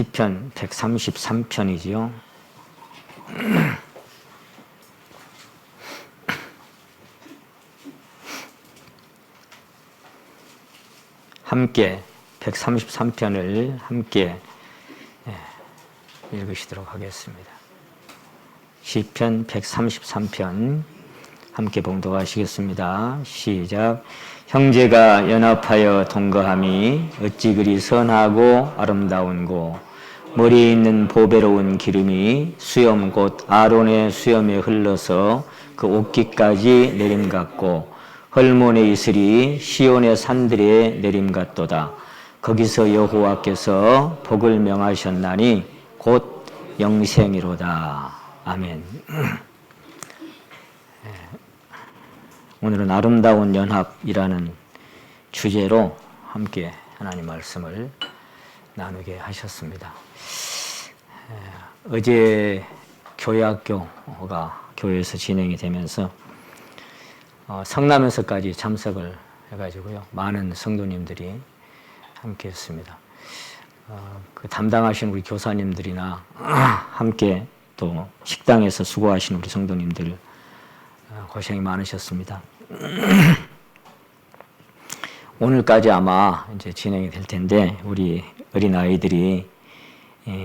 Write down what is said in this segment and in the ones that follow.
시편 133편이지요. 함께 133편을 함께 읽으시도록 하겠습니다. 시편 133편 함께 봉독하시겠습니다. 시작. 형제가 연합하여 동거함이 어찌 그리 선하고 아름다운고, 머리에 있는 보배로운 기름이 수염 곧 아론의 수염에 흘러서 그 옷깃까지 내림 같고, 헐몬의 이슬이 시온의 산들에 내림 같도다. 거기서 여호와께서 복을 명하셨나니 곧 영생이로다. 아멘. 오늘은 아름다운 연합이라는 주제로 함께 하나님 말씀을 나누게 하셨습니다. 어제 교회학교가 교회에서 진행이 되면서 성남에서까지 참석을 해가지고요, 많은 성도님들이 함께 했습니다. 그 담당하신 우리 교사님들이나 함께 또 식당에서 수고하신 우리 성도님들 고생이 많으셨습니다. 오늘까지 아마 이제 진행이 될 텐데, 우리 어린아이들이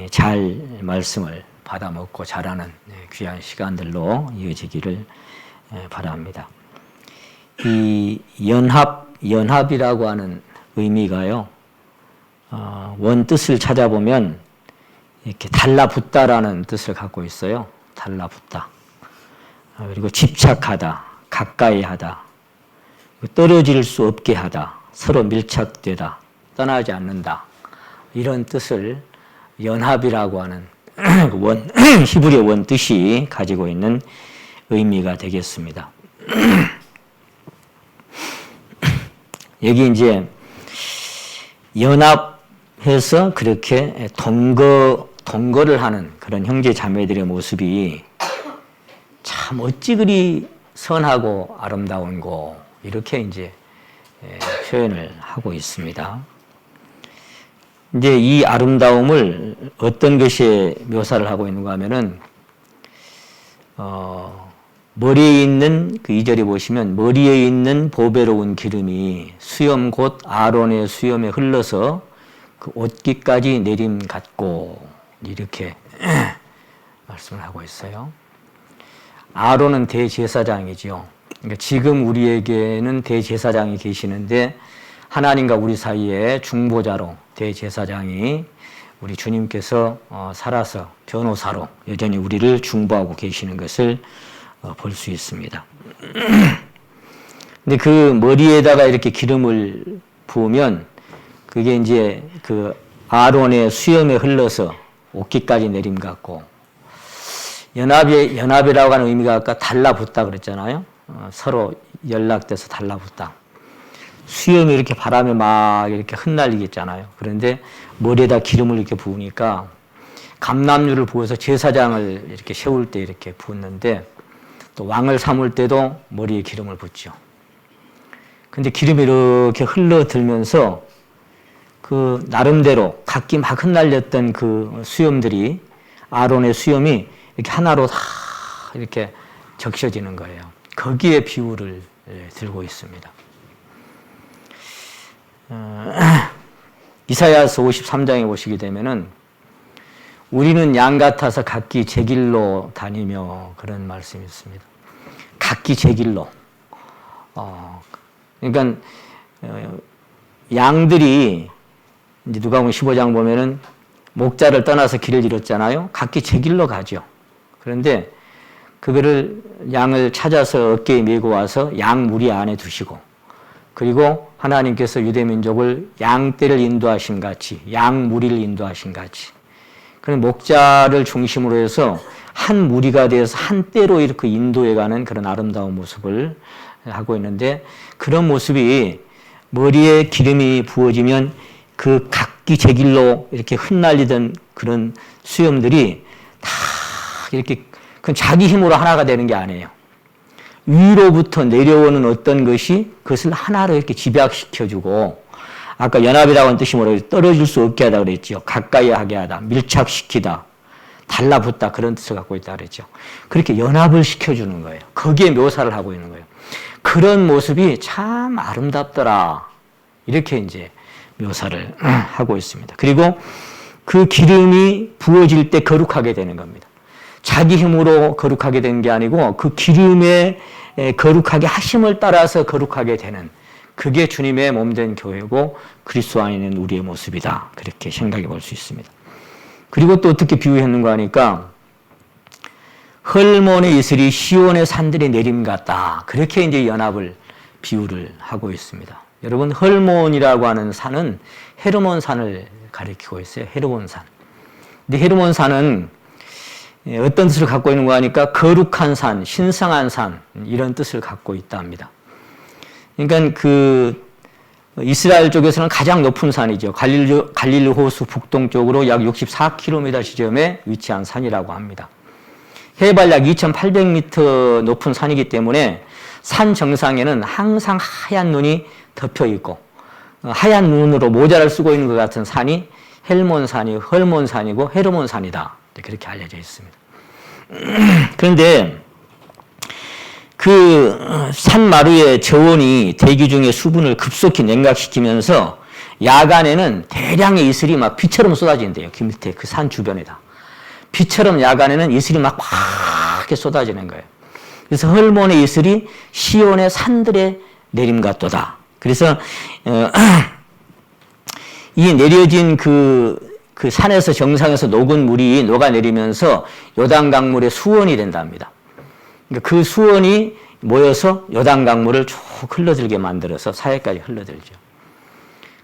잘 말씀을 받아 먹고 자라는 귀한 시간들로 이어지기를 바랍니다. 이 연합이라고 하는 의미가요, 원 뜻을 찾아보면 이렇게 달라붙다라는 뜻을 갖고 있어요. 달라붙다. 그리고 집착하다, 가까이 하다, 떨어질 수 없게 하다, 서로 밀착되다, 떠나지 않는다, 이런 뜻을 연합이라고 하는 히브리어 원 뜻이 가지고 있는 의미가 되겠습니다. 여기 이제 연합해서 그렇게 동거를 하는 그런 형제 자매들의 모습이 참 어찌 그리 선하고 아름다운고, 이렇게 이제 표현을 하고 있습니다. 이제 이 아름다움을 어떤 것에 묘사를 하고 있는가 하면은, 머리에 있는, 그 2절에 보시면, 머리에 있는 보배로운 기름이 수염 곧 아론의 수염에 흘러서 그 옷깃까지 내림 같고, 이렇게 말씀을 하고 있어요. 아론은 대제사장이지요. 그러니까 지금 우리에게는 대제사장이 계시는데, 하나님과 우리 사이에 중보자로 대제사장이 우리 주님께서 살아서 변호사로 여전히 우리를 중보하고 계시는 것을 볼 수 있습니다. 근데 그 머리에다가 이렇게 기름을 부으면 그게 이제 그 아론의 수염에 흘러서 옷깃까지 내림 같고, 연합이라고 하는 의미가 아까 달라붙다 그랬잖아요. 서로 연락돼서 달라붙다. 수염이 이렇게 바람에 막 이렇게 흩날리겠잖아요. 그런데 머리에다 기름을 이렇게 부으니까, 감람류를 부어서 제사장을 이렇게 세울 때 이렇게 부었는데, 또 왕을 삼을 때도 머리에 기름을 붓죠. 근데 기름이 이렇게 흘러들면서 그 나름대로 각기 막 흩날렸던 그 수염들이, 아론의 수염이 이렇게 하나로 다 이렇게 적셔지는 거예요. 거기에 비유를 들고 있습니다. 이사야서 53장에 보시게 되면은, 우리는 양 같아서 각기 제 길로 다니며, 그런 말씀이 있습니다. 각기 제 길로. 그러니까 양들이 이제 누가복음 15장 보면은 목자를 떠나서 길을 잃었잖아요. 각기 제 길로 가죠. 그런데 그거를, 양을 찾아서 어깨에 메고 와서 양 무리 안에 두시고, 그리고 하나님께서 유대민족을 양떼를 인도하신 같이, 양 무리를 인도하신 같이, 그런 목자를 중심으로 해서 한 무리가 되어서 한 떼로 이렇게 인도해가는 그런 아름다운 모습을 하고 있는데, 그런 모습이 머리에 기름이 부어지면 그 각기 제 길로 이렇게 흩날리던 그런 수염들이 다 이렇게, 그건 자기 힘으로 하나가 되는 게 아니에요. 위로부터 내려오는 어떤 것이 그것을 하나로 이렇게 집약시켜주고, 아까 연합이라고 하는 뜻이 뭐라고 떨어질 수 없게 하다 그랬죠. 가까이 하게 하다, 밀착시키다, 달라붙다 그런 뜻을 갖고 있다 그랬죠. 그렇게 연합을 시켜주는 거예요. 거기에 묘사를 하고 있는 거예요. 그런 모습이 참 아름답더라. 이렇게 이제 묘사를 하고 있습니다. 그리고 그 기름이 부어질 때 거룩하게 되는 겁니다. 자기 힘으로 거룩하게 된 게 아니고 그 기름의 거룩하게 하심을 따라서 거룩하게 되는 그게 주님의 몸된 교회고 그리스도 안에 있는 우리의 모습이다. 그렇게 생각해 볼 수 있습니다. 그리고 또 어떻게 비유했는가 하니까 헐몬의 이슬이 시온의 산들의 내림 같다. 그렇게 이제 연합을 비유를 하고 있습니다. 여러분 헐몬이라고 하는 산은 헤르몬 산을 가리키고 있어요. 헤르몬 산. 근데 헤르몬 산은 어떤 뜻을 갖고 있는가 하니까 거룩한 산, 신성한 산 이런 뜻을 갖고 있다 합니다. 그러니까 그 이스라엘 쪽에서는 가장 높은 산이죠. 갈릴리 호수 북동쪽으로 약 64km 지점에 위치한 산이라고 합니다. 해발 약 2,800m 높은 산이기 때문에 산 정상에는 항상 하얀 눈이 덮여 있고 하얀 눈으로 모자를 쓰고 있는 것 같은 산이 헐몬산이고 헤르몬산이다. 그렇게 알려져 있습니다. 그런데 그 산마루의 저온이 대기 중의 수분을 급속히 냉각시키면서 야간에는 대량의 이슬이 막 비처럼 쏟아진대요. 그 밑에 그 산 주변에다. 비처럼 야간에는 이슬이 막 이렇게 쏟아지는 거예요. 그래서 헐몬의 이슬이 시온의 산들의 내림 같도다. 그래서 이 내려진 그 산에서 정상에서 녹은 물이 녹아내리면서 요단 강물의 수원이 된답니다. 그러니까 그 수원이 모여서 요단 강물을 쭉 흘러들게 만들어서 사해까지 흘러들죠.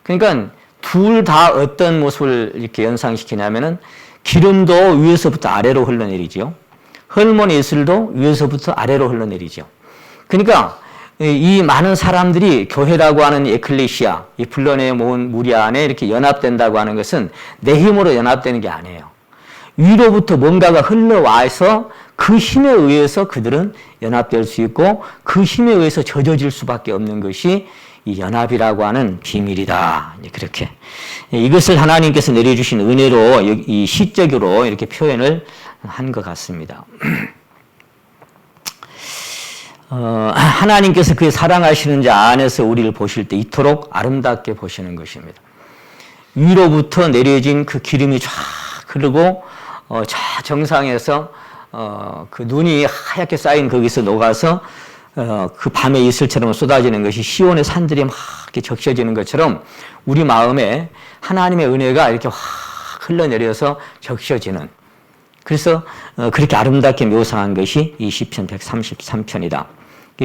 그러니까 둘 다 어떤 모습을 이렇게 연상시키냐면은 기름도 위에서부터 아래로 흘러내리죠. 헐몬의 이슬도 위에서부터 아래로 흘러내리죠. 그러니까 이 많은 사람들이 교회라고 하는 에클레시아, 이 불러내 모은 무리 안에 이렇게 연합된다고 하는 것은 내 힘으로 연합되는 게 아니에요. 위로부터 뭔가가 흘러와서 그 힘에 의해서 그들은 연합될 수 있고 그 힘에 의해서 젖어질 수밖에 없는 것이 이 연합이라고 하는 비밀이다. 그렇게 이것을 하나님께서 내려주신 은혜로 이 시적으로 이렇게 표현을 한 것 같습니다. 하나님께서 그의 사랑하시는 자 안에서 우리를 보실 때 이토록 아름답게 보시는 것입니다. 위로부터 내려진 그 기름이 쫙 흐르고 저 정상에서 그 눈이 하얗게 쌓인 거기서 녹아서 그 밤의 이슬처럼 쏟아지는 것이 시온의 산들이 막 이렇게 적셔지는 것처럼 우리 마음에 하나님의 은혜가 이렇게 확 흘러내려서 적셔지는, 그래서 그렇게 아름답게 묘사한 것이 이 시편 133편이다.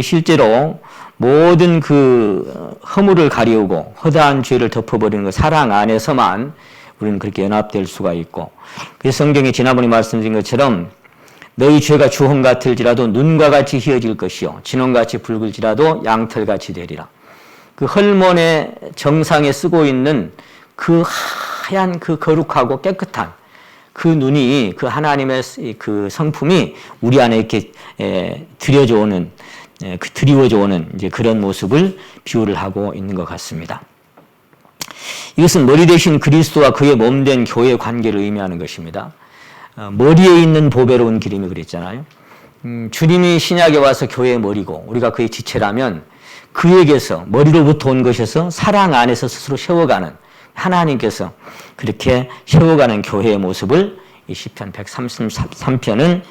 실제로 모든 그 허물을 가리우고 허다한 죄를 덮어버리는 그 사랑 안에서만 우리는 그렇게 연합될 수가 있고, 그래서 성경에 지난번에 말씀드린 것처럼 너희 죄가 주홍 같을지라도 눈과 같이 희어질 것이요 진홍같이 붉을지라도 양털같이 되리라. 그 헐몬의 정상에 쓰고 있는 그 하얀 그 거룩하고 깨끗한 그 눈이, 그 하나님의 그 성품이 우리 안에 이렇게 드려져 오는, 드리워져 오는 이제 그런 모습을 비유를 하고 있는 것 같습니다. 이것은 머리 대신 그리스도와 그의 몸된 교회의 관계를 의미하는 것입니다. 머리에 있는 보배로운 기름이 그랬잖아요. 주님이 신약에 와서 교회의 머리고 우리가 그의 지체라면 그에게서 머리로부터 온 것에서 사랑 안에서 스스로 세워가는, 하나님께서 그렇게 세워가는 교회의 모습을 이 시편 133편은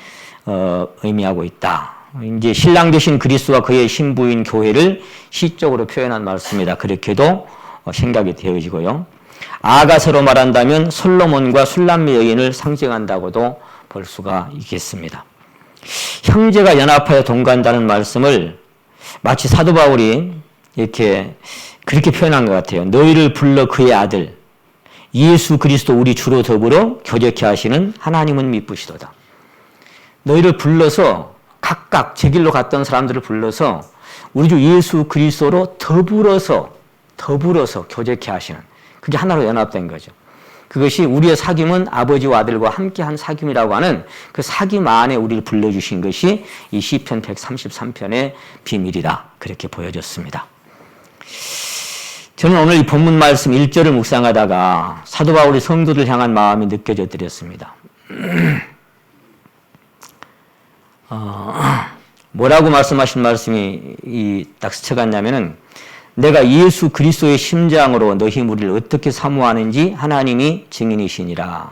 의미하고 있다. 이제 신랑 되신 그리스도와 그의 신부인 교회를 시적으로 표현한 말씀이다. 그렇게도 생각이 되어지고요. 아가서로 말한다면 솔로몬과 술람미 여인을 상징한다고도 볼 수가 있겠습니다. 형제가 연합하여 동거한다는 말씀을 마치 사도 바울이 이렇게 그렇게 표현한 것 같아요. 너희를 불러 그의 아들 예수 그리스도 우리 주로 더불어 교제케 하시는 하나님은 미쁘시도다. 너희를 불러서 각각 제 길로 갔던 사람들을 불러서 우리 주 예수 그리스도로 더불어서 교제케 하시는, 그게 하나로 연합된 거죠. 그것이 우리의 사귐은 아버지와 아들과 함께한 사귐이라고 하는 그 사귐 안에 우리를 불러주신 것이 이 시편 133편의 비밀이다. 그렇게 보여졌습니다. 저는 오늘 이 본문 말씀 1절을 묵상하다가 사도 바울이 성도들 향한 마음이 느껴져 드렸습니다. 뭐라고 말씀하신 말씀이 딱 스쳐갔냐면은 내가 예수 그리스도의 심장으로 너희 무리를 어떻게 사모하는지 하나님이 증인이시니라.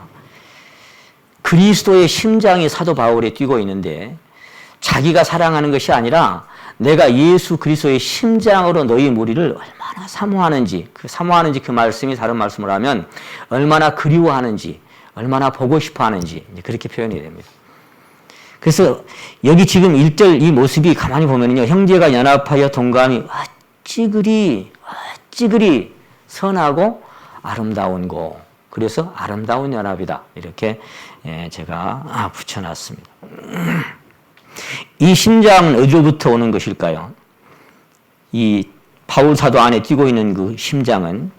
그리스도의 심장이 사도 바울에 뛰고 있는데 자기가 사랑하는 것이 아니라 내가 예수 그리스도의 심장으로 너희 무리를 얼마나 사모하는지, 그 말씀이 다른 말씀을 하면 얼마나 그리워하는지, 얼마나 보고 싶어 하는지 그렇게 표현이 됩니다. 그래서 여기 지금 1절 이 모습이 가만히 보면요. 형제가 연합하여 동감이 어찌 그리 선하고 아름다운 고. 그래서 아름다운 연합이다. 이렇게 제가 붙여놨습니다. 이 심장은 어디로부터 오는 것일까요? 이 바울 사도 안에 뛰고 있는 그 심장은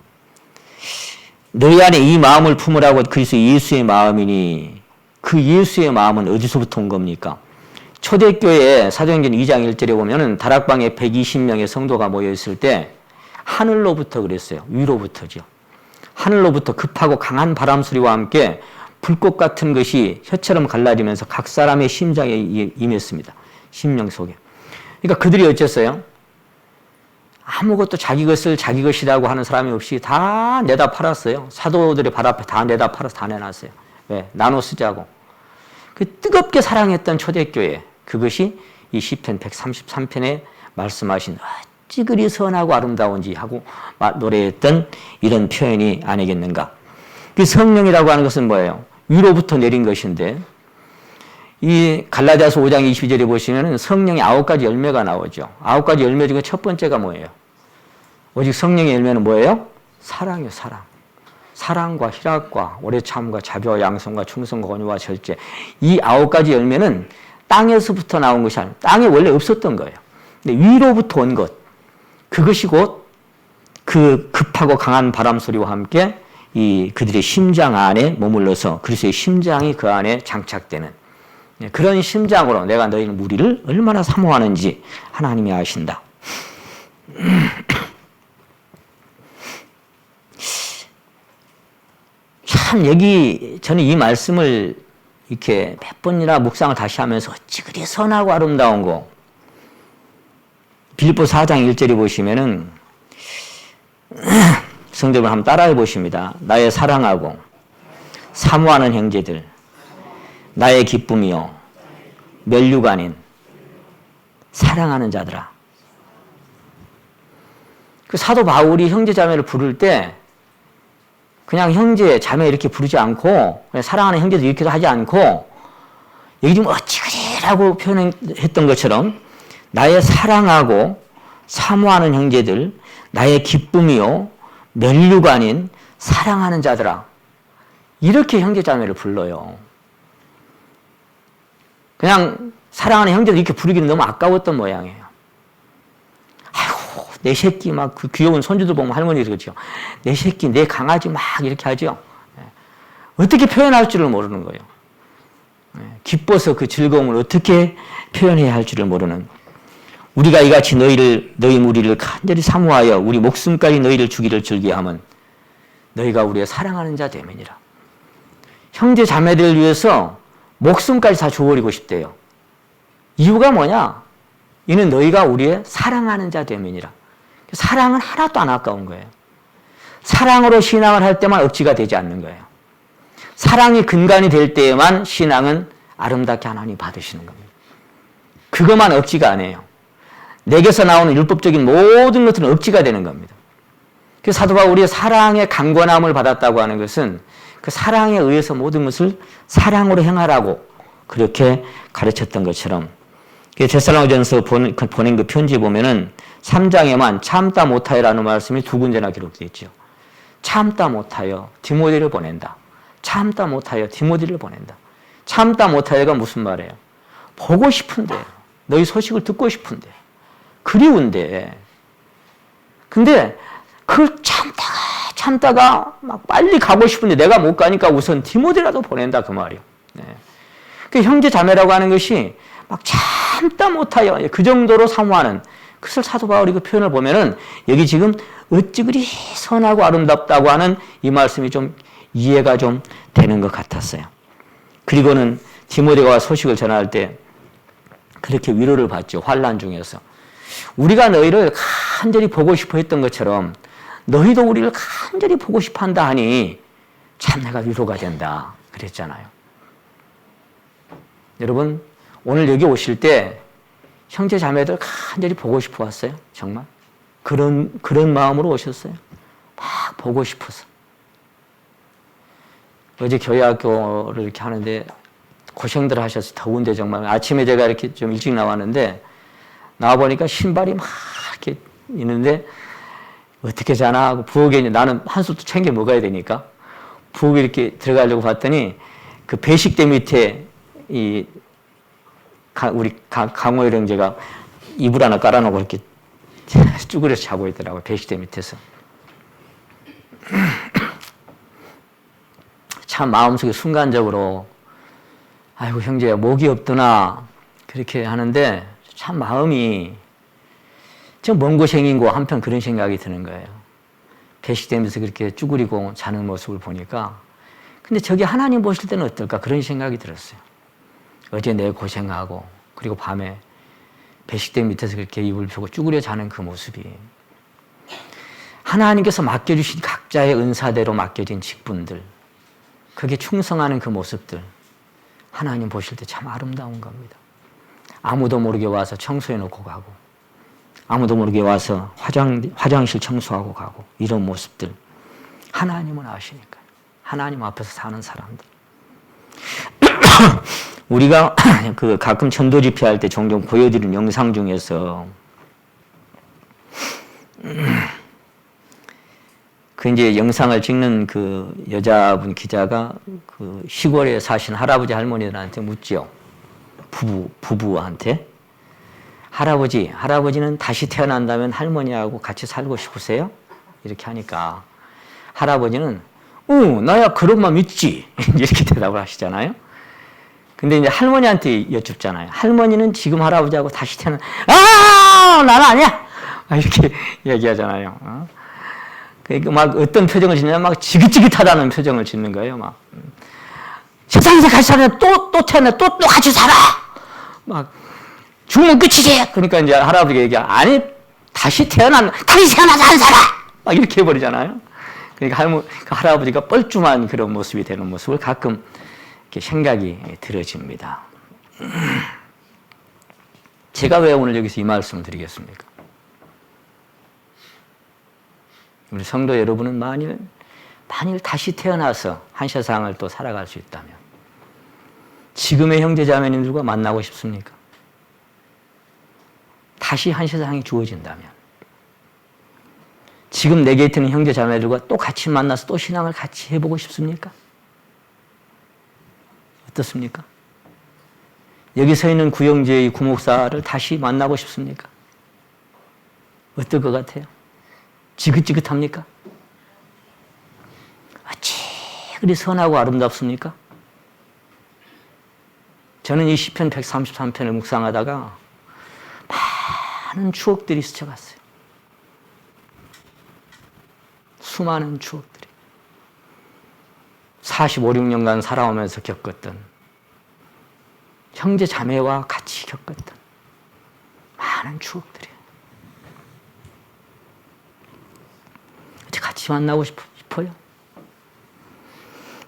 너희 안에 이 마음을 품으라고 그리스도 예수의 마음이니 그 예수의 마음은 어디서부터 온 겁니까? 초대교회 사도행전 2장 1절에 보면은 다락방에 120명의 성도가 모여 있을 때 하늘로부터 그랬어요. 위로부터죠. 하늘로부터 급하고 강한 바람 소리와 함께 불꽃 같은 것이 혀처럼 갈라지면서 각 사람의 심장에 임했습니다. 심령 속에. 그러니까 그들이 어쨌어요? 아무것도 자기 것을 자기 것이라고 하는 사람이 없이 다 내다 팔았어요. 사도들의 발 앞에 다 내다 팔아서 다 내놨어요. 왜? 나눠 쓰자고. 그 뜨겁게 사랑했던 초대교회, 그것이 이 시편 133편에 말씀하신 어찌 그리 선하고 아름다운지 하고 노래했던 이런 표현이 아니겠는가. 그 성령이라고 하는 것은 뭐예요? 위로부터 내린 것인데 이 갈라디아서 5장 22절에 보시면 성령의 9가지 열매가 나오죠. 9가지 열매 중에 첫 번째가 뭐예요? 오직 성령의 열매는 뭐예요? 사랑이요, 사랑. 사랑과 희락과 오래 참과 자비와 양성과 충성과 온유와 절제. 이 9가지 열매는 땅에서부터 나온 것이 아니라 땅에 원래 없었던 거예요. 근데 위로부터 온 것. 그것이 곧 그 급하고 강한 바람 소리와 함께 이 그들의 심장 안에 머물러서 그리스도의 심장이 그 안에 장착되는 그런 심장으로 내가 너희 무리를 얼마나 사모하는지 하나님이 아신다. 참 여기 저는 이 말씀을 이렇게 몇 번이나 묵상을 다시 하면서 어찌 그리 선하고 아름다운 거. 빌립보 4장 1절에 보시면은 성도들 한번 따라해 보십니다. 나의 사랑하고 사모하는 형제들, 나의 기쁨이요 면류가 아닌 사랑하는 자들아. 그 사도 바울이 형제 자매를 부를 때 그냥 형제 자매 이렇게 부르지 않고 그냥 사랑하는 형제들 이렇게도 하지 않고 여기 지금 어찌 그리라고 표현했던 것처럼 나의 사랑하고 사모하는 형제들, 나의 기쁨이요 면류가 아닌 사랑하는 자들아. 이렇게 형제자매를 불러요. 그냥 사랑하는 형제들 이렇게 부르기는 너무 아까웠던 모양이에요. 아이고 내 새끼 막 그 귀여운 손주들 보면 할머니들 그렇죠. 내 새끼 내 강아지 막 이렇게 하죠. 어떻게 표현할 줄을 모르는 거예요. 기뻐서 그 즐거움을 어떻게 표현해야 할 줄을 모르는. 우리가 이같이 너희 무리를 간절히 사모하여 우리 목숨까지 너희를 주기를 즐기하면 너희가 우리의 사랑하는 자 되면이라. 형제 자매들을 위해서 목숨까지 다 줘버리고 싶대요. 이유가 뭐냐? 이는 너희가 우리의 사랑하는 자 되면이라. 사랑은 하나도 안 아까운 거예요. 사랑으로 신앙을 할 때만 억지가 되지 않는 거예요. 사랑이 근간이 될 때에만 신앙은 아름답게 하나님 받으시는 겁니다. 그것만 억지가 아니에요. 내게서 나오는 율법적인 모든 것들은 억지가 되는 겁니다. 그래서 사도 바울이 사랑의 강권함을 받았다고 하는 것은 그 사랑에 의해서 모든 것을 사랑으로 행하라고 그렇게 가르쳤던 것처럼 데살로니가전서 보낸 그 편지 보면은 3장에만 참다 못하여라는 말씀이 2군데나 기록되어 있죠. 참다 못하여 디모데를 보낸다. 참다 못하여 디모데를 보낸다. 참다 못하여가 무슨 말이에요? 보고 싶은데, 너희 소식을 듣고 싶은데, 그리운데. 근데 그걸 참다가 막 빨리 가고 싶은데 내가 못 가니까 우선 디모데라도 보낸다 그 말이에요. 네. 그 형제 자매라고 하는 것이 막 참다 못하여 그 정도로 사모하는 그것을 사도 바울이 그 표현을 보면은 여기 지금 어찌 그리 선하고 아름답다고 하는 이 말씀이 좀 이해가 좀 되는 것 같았어요. 그리고는 디모데가 소식을 전할 때 그렇게 위로를 받죠. 환난 중에서. 우리가 너희를 간절히 보고 싶어 했던 것처럼 너희도 우리를 간절히 보고 싶어 한다 하니 참 내가 위로가 된다 그랬잖아요. 여러분 오늘 여기 오실 때 형제 자매들 간절히 보고 싶어 왔어요? 정말? 그런 마음으로 오셨어요? 막 보고 싶어서. 어제 교회학교를 이렇게 하는데 고생들 하셨어요. 더운데 정말. 아침에 제가 이렇게 좀 일찍 나왔는데 나와보니까 신발이 막 이렇게 있는데 어떻게 자나 하고 부엌에 나는 한 수도 챙겨 먹어야 되니까 부엌에 이렇게 들어가려고 봤더니 그 배식대 밑에 우리 강호일 형제가 이불 하나 깔아놓고 이렇게 쭈그려서 자고 있더라고요. 배식대 밑에서. 참 마음속에 순간적으로 아이고 형제야 목이 없더나 그렇게 하는데 참 마음이 좀 먼 고생인고 한편 그런 생각이 드는 거예요. 배식되면서 그렇게 쭈그리고 자는 모습을 보니까 근데 저게 하나님 보실 때는 어떨까 그런 생각이 들었어요. 어제 내 고생하고 그리고 밤에 배식대 밑에서 그렇게 이불 펴고 쭈그려 자는 그 모습이 하나님께서 맡겨주신 각자의 은사대로 맡겨진 직분들 그게 충성하는 그 모습들 하나님 보실 때 참 아름다운 겁니다. 아무도 모르게 와서 청소해 놓고 가고 아무도 모르게 와서 화장실 청소하고 가고 이런 모습들 하나님은 아시니까요. 하나님 앞에서 사는 사람들. 우리가 그 가끔 전도 집회할 때 종종 보여드리는 영상 중에서 그 이제 영상을 찍는 그 여자분 기자가 그 시골에 사신 할아버지 할머니들한테 묻죠. 부부한테. 할아버지는 다시 태어난다면 할머니하고 같이 살고 싶으세요? 이렇게 하니까 할아버지는 나야 그런 마음 있지. 이렇게 대답을 하시잖아요. 근데 이제 할머니한테 여쭙잖아요. 할머니는 지금 할아버지하고 다시 나는 아니야! 이렇게 얘기하잖아요. 그러니까 막 어떤 표정을 짓냐면 막 지긋지긋하다는 표정을 짓는 거예요. 막 세상에서 같이 살면 또 태어나 또 같이 살아. 막 죽으면 끝이지. 그러니까 이제 할아버지가 아니 다시 태어나서 안 살아. 막 이렇게 해버리잖아요. 그러니까 할아버지가 뻘쭘한 그런 모습이 되는 모습을 가끔 이렇게 생각이 들어집니다. 제가 왜 오늘 여기서 이 말씀을 드리겠습니까? 우리 성도 여러분은 만일 다시 태어나서 한 세상을 또 살아갈 수 있다면 지금의 형제자매님들과 만나고 싶습니까? 다시 한 세상이 주어진다면 지금 내 곁에 있는 형제자매들과 또 같이 만나서 또 신앙을 같이 해보고 싶습니까? 어떻습니까? 여기 서 있는 구형제의 구목사를 다시 만나고 싶습니까? 어떨 것 같아요? 지긋지긋합니까? 어찌 그리 선하고 아름답습니까? 저는 이 시편 133편을 묵상하다가 많은 추억들이 스쳐갔어요. 수많은 추억들이. 45, 6년간 살아오면서 겪었던 형제 자매와 같이 겪었던 많은 추억들이. 같이 만나고 싶어요.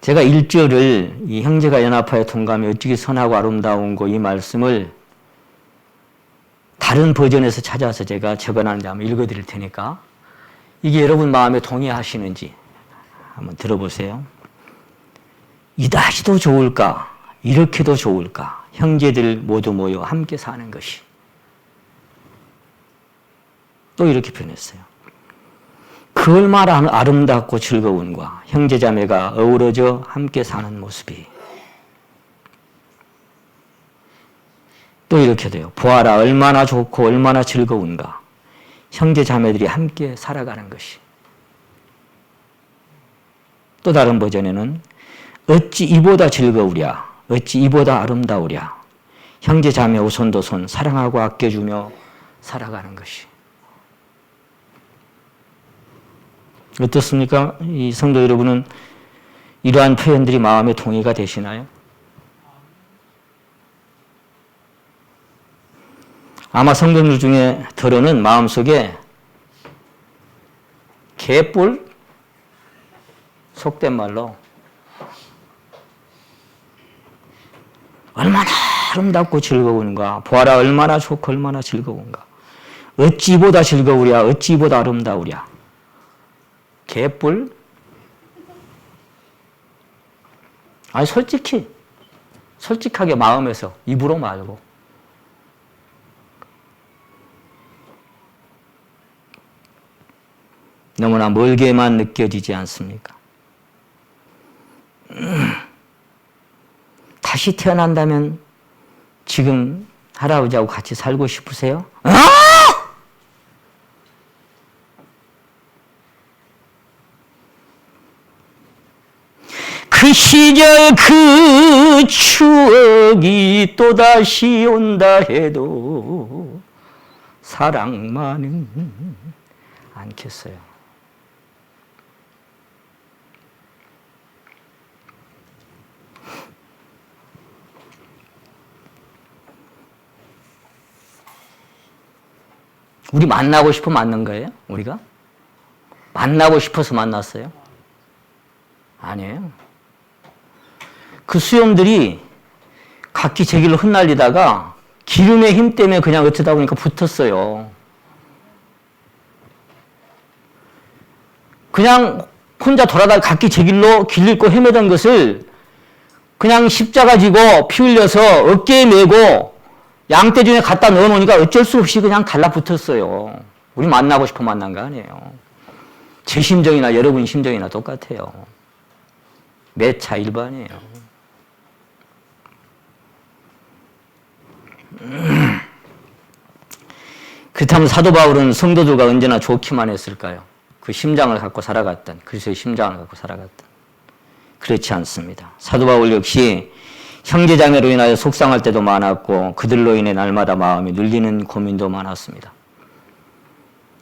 제가 1절을 이 형제가 연합하여 동감이 어찌게 선하고 아름다운고 이 말씀을 다른 버전에서 찾아서 제가 적어놨는데 한번 읽어드릴 테니까 이게 여러분 마음에 동의하시는지 한번 들어보세요. 이다시도 좋을까? 이렇게도 좋을까? 형제들 모두 모여 함께 사는 것이. 또 이렇게 표현했어요. 그 얼마나 아름답고 즐거운가 형제자매가 어우러져 함께 사는 모습이. 또 이렇게 돼요. 보아라 얼마나 좋고 얼마나 즐거운가 형제자매들이 함께 살아가는 것이. 또 다른 버전에는 어찌 이보다 즐거우랴 어찌 이보다 아름다우랴 형제자매 오손도손 사랑하고 아껴주며 살아가는 것이. 어떻습니까? 이 성도 여러분은 이러한 표현들이 마음에 동의가 되시나요? 아마 성도들 중에 들어는 마음속에 개뿔, 속된 말로 얼마나 아름답고 즐거운가, 보아라 얼마나 좋고 얼마나 즐거운가, 어찌보다 즐거우랴, 어찌보다 아름다우랴. 개뿔? 아니 솔직하게 마음에서, 입으로 말고. 너무나 멀게만 느껴지지 않습니까? 다시 태어난다면 지금 할아버지하고 같이 살고 싶으세요? 그 시절 그 추억이 또다시 온다 해도 사랑만은 않겠어요. 우리 만나고 싶어 만난 거예요? 우리가? 만나고 싶어서 만났어요? 아니에요. 그 수염들이 각기 제 길로 흩날리다가 기름의 힘 때문에 그냥 어쩌다 보니까 붙었어요. 그냥 혼자 돌아다가 각기 제 길로 길 잃고 헤매던 것을 그냥 십자가 지고 피 흘려서 어깨에 메고 양떼준에 갖다 넣어놓으니까 어쩔 수 없이 그냥 달라붙었어요. 우리 만나고 싶어 만난 거 아니에요. 제 심정이나 여러분 심정이나 똑같아요. 매차 일반이에요. 그렇다면 사도 바울은 성도들과 언제나 좋기만 했을까요? 그 심장을 갖고 살아갔던, 그리스도의 심장을 갖고 살아갔던. 그렇지 않습니다. 사도 바울 역시 형제자매로 인하여 속상할 때도 많았고 그들로 인해 날마다 마음이 눌리는 고민도 많았습니다.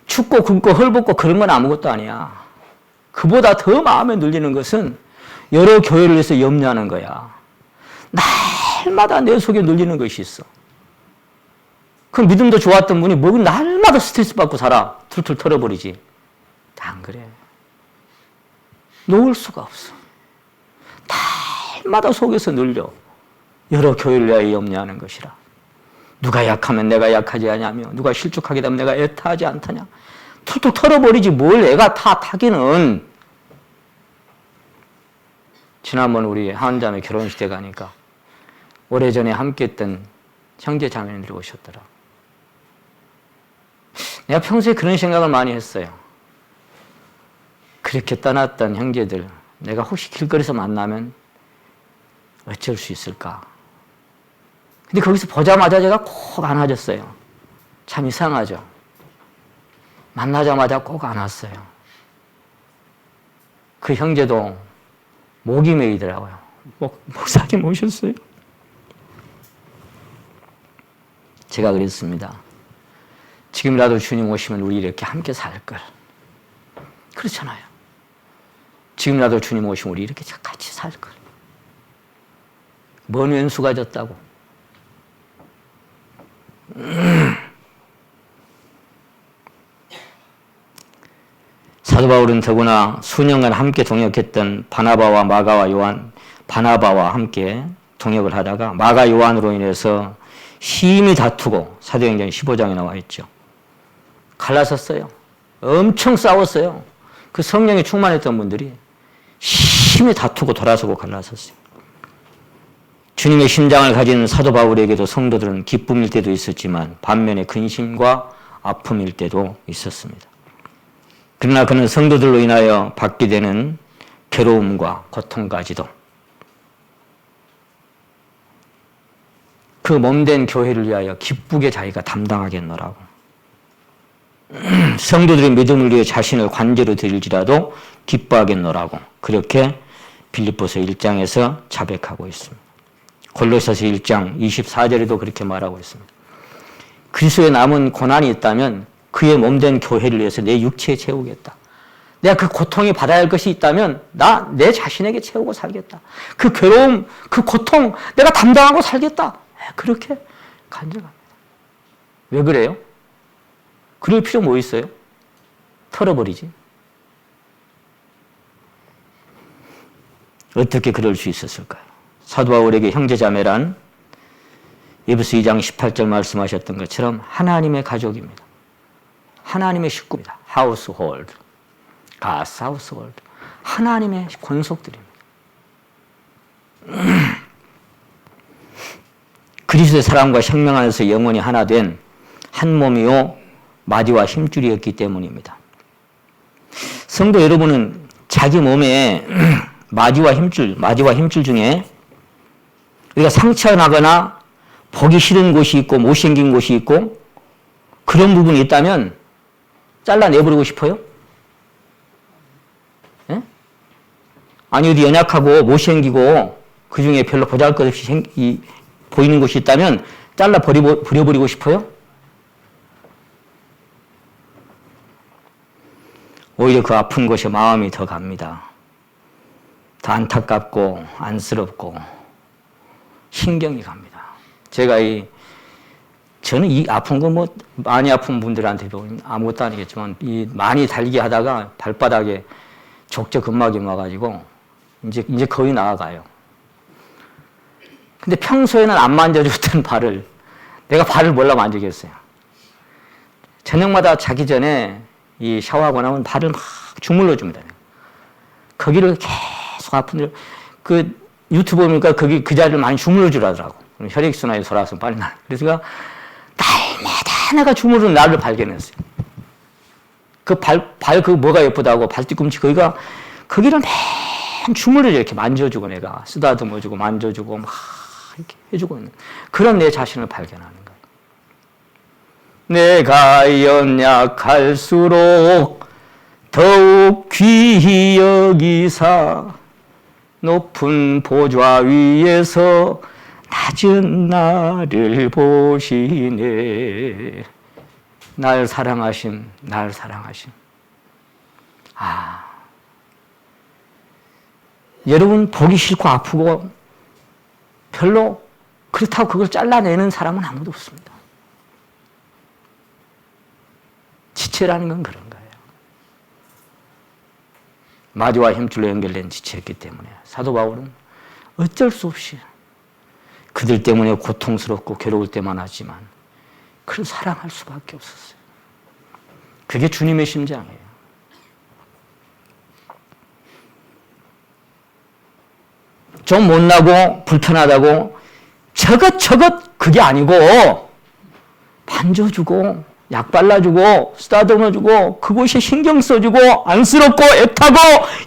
춥고 굶고 헐벗고 그런 건 아무것도 아니야. 그보다 더 마음에 눌리는 것은 여러 교회를 위해서 염려하는 거야. 날마다 내 속에 눌리는 것이 있어. 그 믿음도 좋았던 분이 뭐 날마다 스트레스 받고 살아. 툴툴 털어버리지. 안 그래. 놓을 수가 없어. 날마다 속에서 눌려. 여러 교회를 위하여 염려하는 것이라. 누가 약하면 내가 약하지 않냐며, 누가 실족하게 되면 내가 애타하지 않다냐. 툴툴 털어버리지 뭘 애가 타기는. 지난번 우리 하은자매 결혼식 때 가니까 오래전에 함께했던 형제 자매님들이 오셨더라. 내가 평소에 그런 생각을 많이 했어요. 그렇게 떠났던 형제들 내가 혹시 길거리에서 만나면 어쩔 수 있을까? 근데 거기서 보자마자 제가 꼭 안아줬어요. 참 이상하죠? 만나자마자 꼭 안았어요. 그 형제도 목이 메이더라고요. 목사님 오셨어요? 제가 그랬습니다. 지금이라도 주님 오시면 우리 이렇게 함께 살 걸. 그렇잖아요. 지금이라도 주님 오시면 우리 이렇게 같이 살 걸. 뭔 왼수가 졌다고. 사도 바울은 더구나 수년간 함께 동역했던 바나바와 마가와 요한, 바나바와 함께 동역을 하다가 마가 요한으로 인해서 심히 다투고 사도행전 15장에 나와 있죠. 갈라섰어요. 엄청 싸웠어요. 그 성령에 충만했던 분들이 심히 다투고 돌아서고 갈라섰어요. 주님의 심장을 가진 사도 바울에게도 성도들은 기쁨일 때도 있었지만 반면에 근심과 아픔일 때도 있었습니다. 그러나 그는 성도들로 인하여 받게 되는 괴로움과 고통까지도 그 몸된 교회를 위하여 기쁘게 자기가 담당하겠노라고. 성도들의 믿음을 위해 자신을 관제로 드릴지라도 기뻐하겠노라고. 그렇게 빌립보서 1장에서 자백하고 있습니다. 골로새서 1장 24절에도 그렇게 말하고 있습니다. 그리스도에 남은 고난이 있다면 그의 몸된 교회를 위해서 내 육체에 채우겠다. 내가 그 고통이 받아야 할 것이 있다면 내 자신에게 채우고 살겠다. 그 괴로움, 그 고통 내가 담당하고 살겠다. 그렇게 간절합니다. 왜 그래요? 그럴 필요 뭐 있어요? 털어버리지. 어떻게 그럴 수 있었을까요? 사도 바울에게 형제자매란 에베소 2장 18절 말씀하셨던 것처럼 하나님의 가족입니다. 하나님의 식구입니다. household, God's household. 하나님의 권속들입니다. 그리스도의 사랑과 생명 안에서 영원히 하나 된 한 몸이요 마디와 힘줄이었기 때문입니다. 성도 여러분은 자기 몸에 마디와 힘줄 중에 우리가 상처나거나 보기 싫은 곳이 있고 못생긴 곳이 있고 그런 부분이 있다면 잘라내버리고 싶어요? 예? 아니 어디 연약하고 못생기고 그 중에 별로 보잘것없이 보이는 곳이 있다면 버려버리고 싶어요? 오히려 그 아픈 곳에 마음이 더 갑니다. 더 안타깝고 안쓰럽고 신경이 갑니다. 저는 이 아픈 거 많이 아픈 분들한테 배우면 아무것도 아니겠지만 많이 달리기 하다가 발바닥에 족저근막이 와가지고 이제 거의 나아가요. 근데 평소에는 안 만져줬던 발을 내가 발을 몰라 만지겠어요. 저녁마다 자기 전에 이 샤워하고 나면 발을 막 주물러 줍니다. 거기를 계속 아픈 그 유튜브 보니까 거기 그 자리를 많이 주물러 주라더라고. 혈액순환이 돌아서 빨리 나. 그래서 날마다 내가 주무르는 날을 발견했어요. 그 뭐가 예쁘다고 발 뒤꿈치 거기를 맨 주물러 이렇게 만져주고 내가 쓰다듬어주고 만져주고 막 이렇게 해주고 있는 그런 내 자신을 발견하는 거예요. 내가 연약할수록 더욱 귀히 여기사 높은 보좌 위에서 낮은 나를 보시네. 날 사랑하신. 여러분 보기 싫고 아프고 별로 그렇다고 그걸 잘라내는 사람은 아무도 없습니다. 지체라는 건 그런 거예요. 마디와 힘줄로 연결된 지체였기 때문에 사도 바울은 어쩔 수 없이 그들 때문에 고통스럽고 괴로울 때만 하지만 그를 사랑할 수밖에 없었어요. 그게 주님의 심장이에요. 좀 못나고 불편하다고 저것 그게 아니고 만져주고 약 발라주고 쓰다듬어주고 그곳에 신경 써주고 안쓰럽고 애타고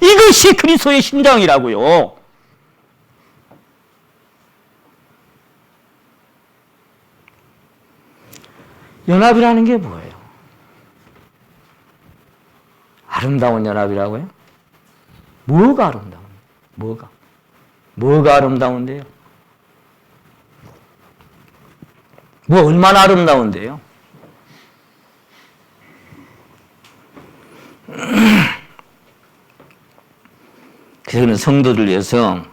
이것이 그리스도의 심장이라고요. 연합이라는 게 뭐예요? 아름다운 연합이라고요? 뭐가 아름다운? 뭐가 아름다운데요? 뭐 얼마나 아름다운데요? 그래서 성도들 위해서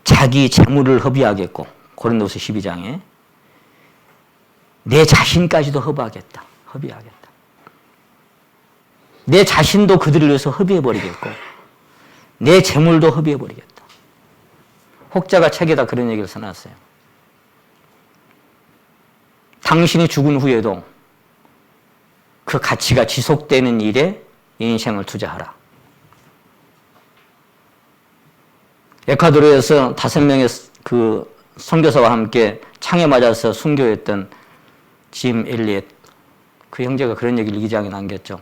자기 재물을 허비하겠고 고린도서 12장에 내 자신까지도 허비하겠다. 내 자신도 그들을 위해서 허비해버리겠고 내 재물도 허비해버리겠다. 혹자가 책에다 그런 얘기를 써놨어요. 당신이 죽은 후에도 그 가치가 지속되는 일에 인생을 투자하라. 에콰도르에서 5명의 그 선교사와 함께 창에 맞아서 순교했던 짐 엘리엇 그 형제가 그런 얘기를 2장에 남겼죠.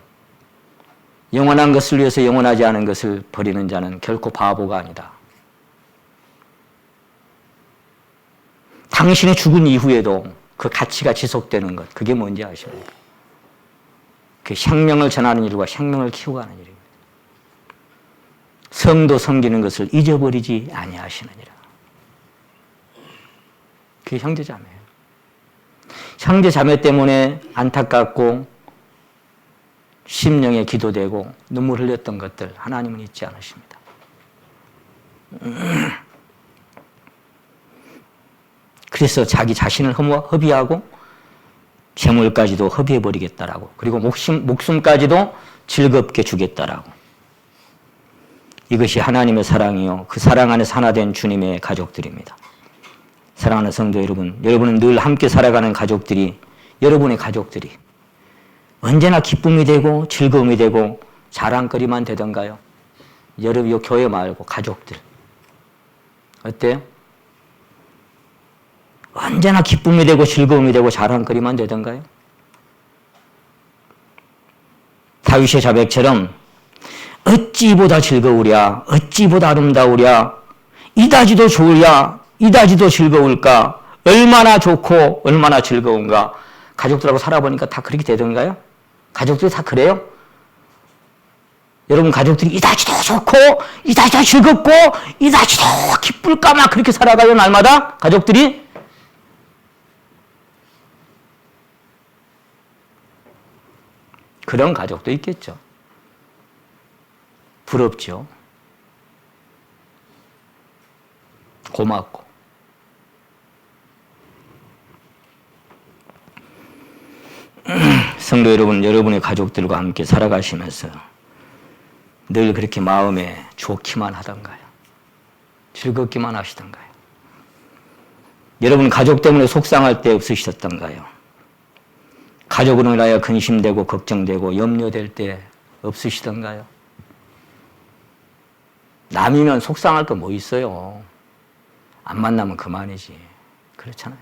영원한 것을 위해서 영원하지 않은 것을 버리는 자는 결코 바보가 아니다. 당신이 죽은 이후에도 그 가치가 지속되는 것, 그게 뭔지 아십니까? 그 생명을 전하는 일과 생명을 키워가는 일입니다. 성도 섬기는 것을 잊어버리지 아니하시느니라. 그게 형제자매예요. 형제 자매 때문에 안타깝고 심령에 기도되고 눈물 흘렸던 것들 하나님은 잊지 않으십니다. 그래서 자기 자신을 허비하고 재물까지도 허비해버리겠다라고, 그리고 목숨까지도 즐겁게 주겠다라고. 이것이 하나님의 사랑이요, 그 사랑 안에서 하나 된 주님의 가족들입니다. 사랑하는 성도 여러분, 여러분은 늘 함께 살아가는 가족들이, 여러분의 가족들이 언제나 기쁨이 되고 즐거움이 되고 자랑거리만 되던가요? 여러분, 이 교회 말고 가족들 어때요? 언제나 기쁨이 되고 즐거움이 되고 자랑거리만 되던가요? 다윗의 자백처럼 어찌 보다 즐거우랴, 어찌 보다 아름다우랴, 이다지도 좋으랴, 이다지도 즐거울까, 얼마나 좋고 얼마나 즐거운가. 가족들하고 살아보니까 다 그렇게 되던가요? 가족들이 다 그래요? 여러분, 가족들이 이다지도 좋고 이다지도 즐겁고 이다지도 기쁠까 막 그렇게 살아가요, 날마다? 가족들이? 그런 가족도 있겠죠. 부럽죠. 고맙고. 성도 여러분, 여러분의 가족들과 함께 살아가시면서 늘 그렇게 마음에 좋기만 하던가요? 즐겁기만 하시던가요? 여러분 가족 때문에 속상할 때 없으셨던가요? 가족으로 인하여 근심되고 걱정되고 염려될 때 없으시던가요? 남이면 속상할 거 뭐 있어요? 안 만나면 그만이지. 그렇잖아요.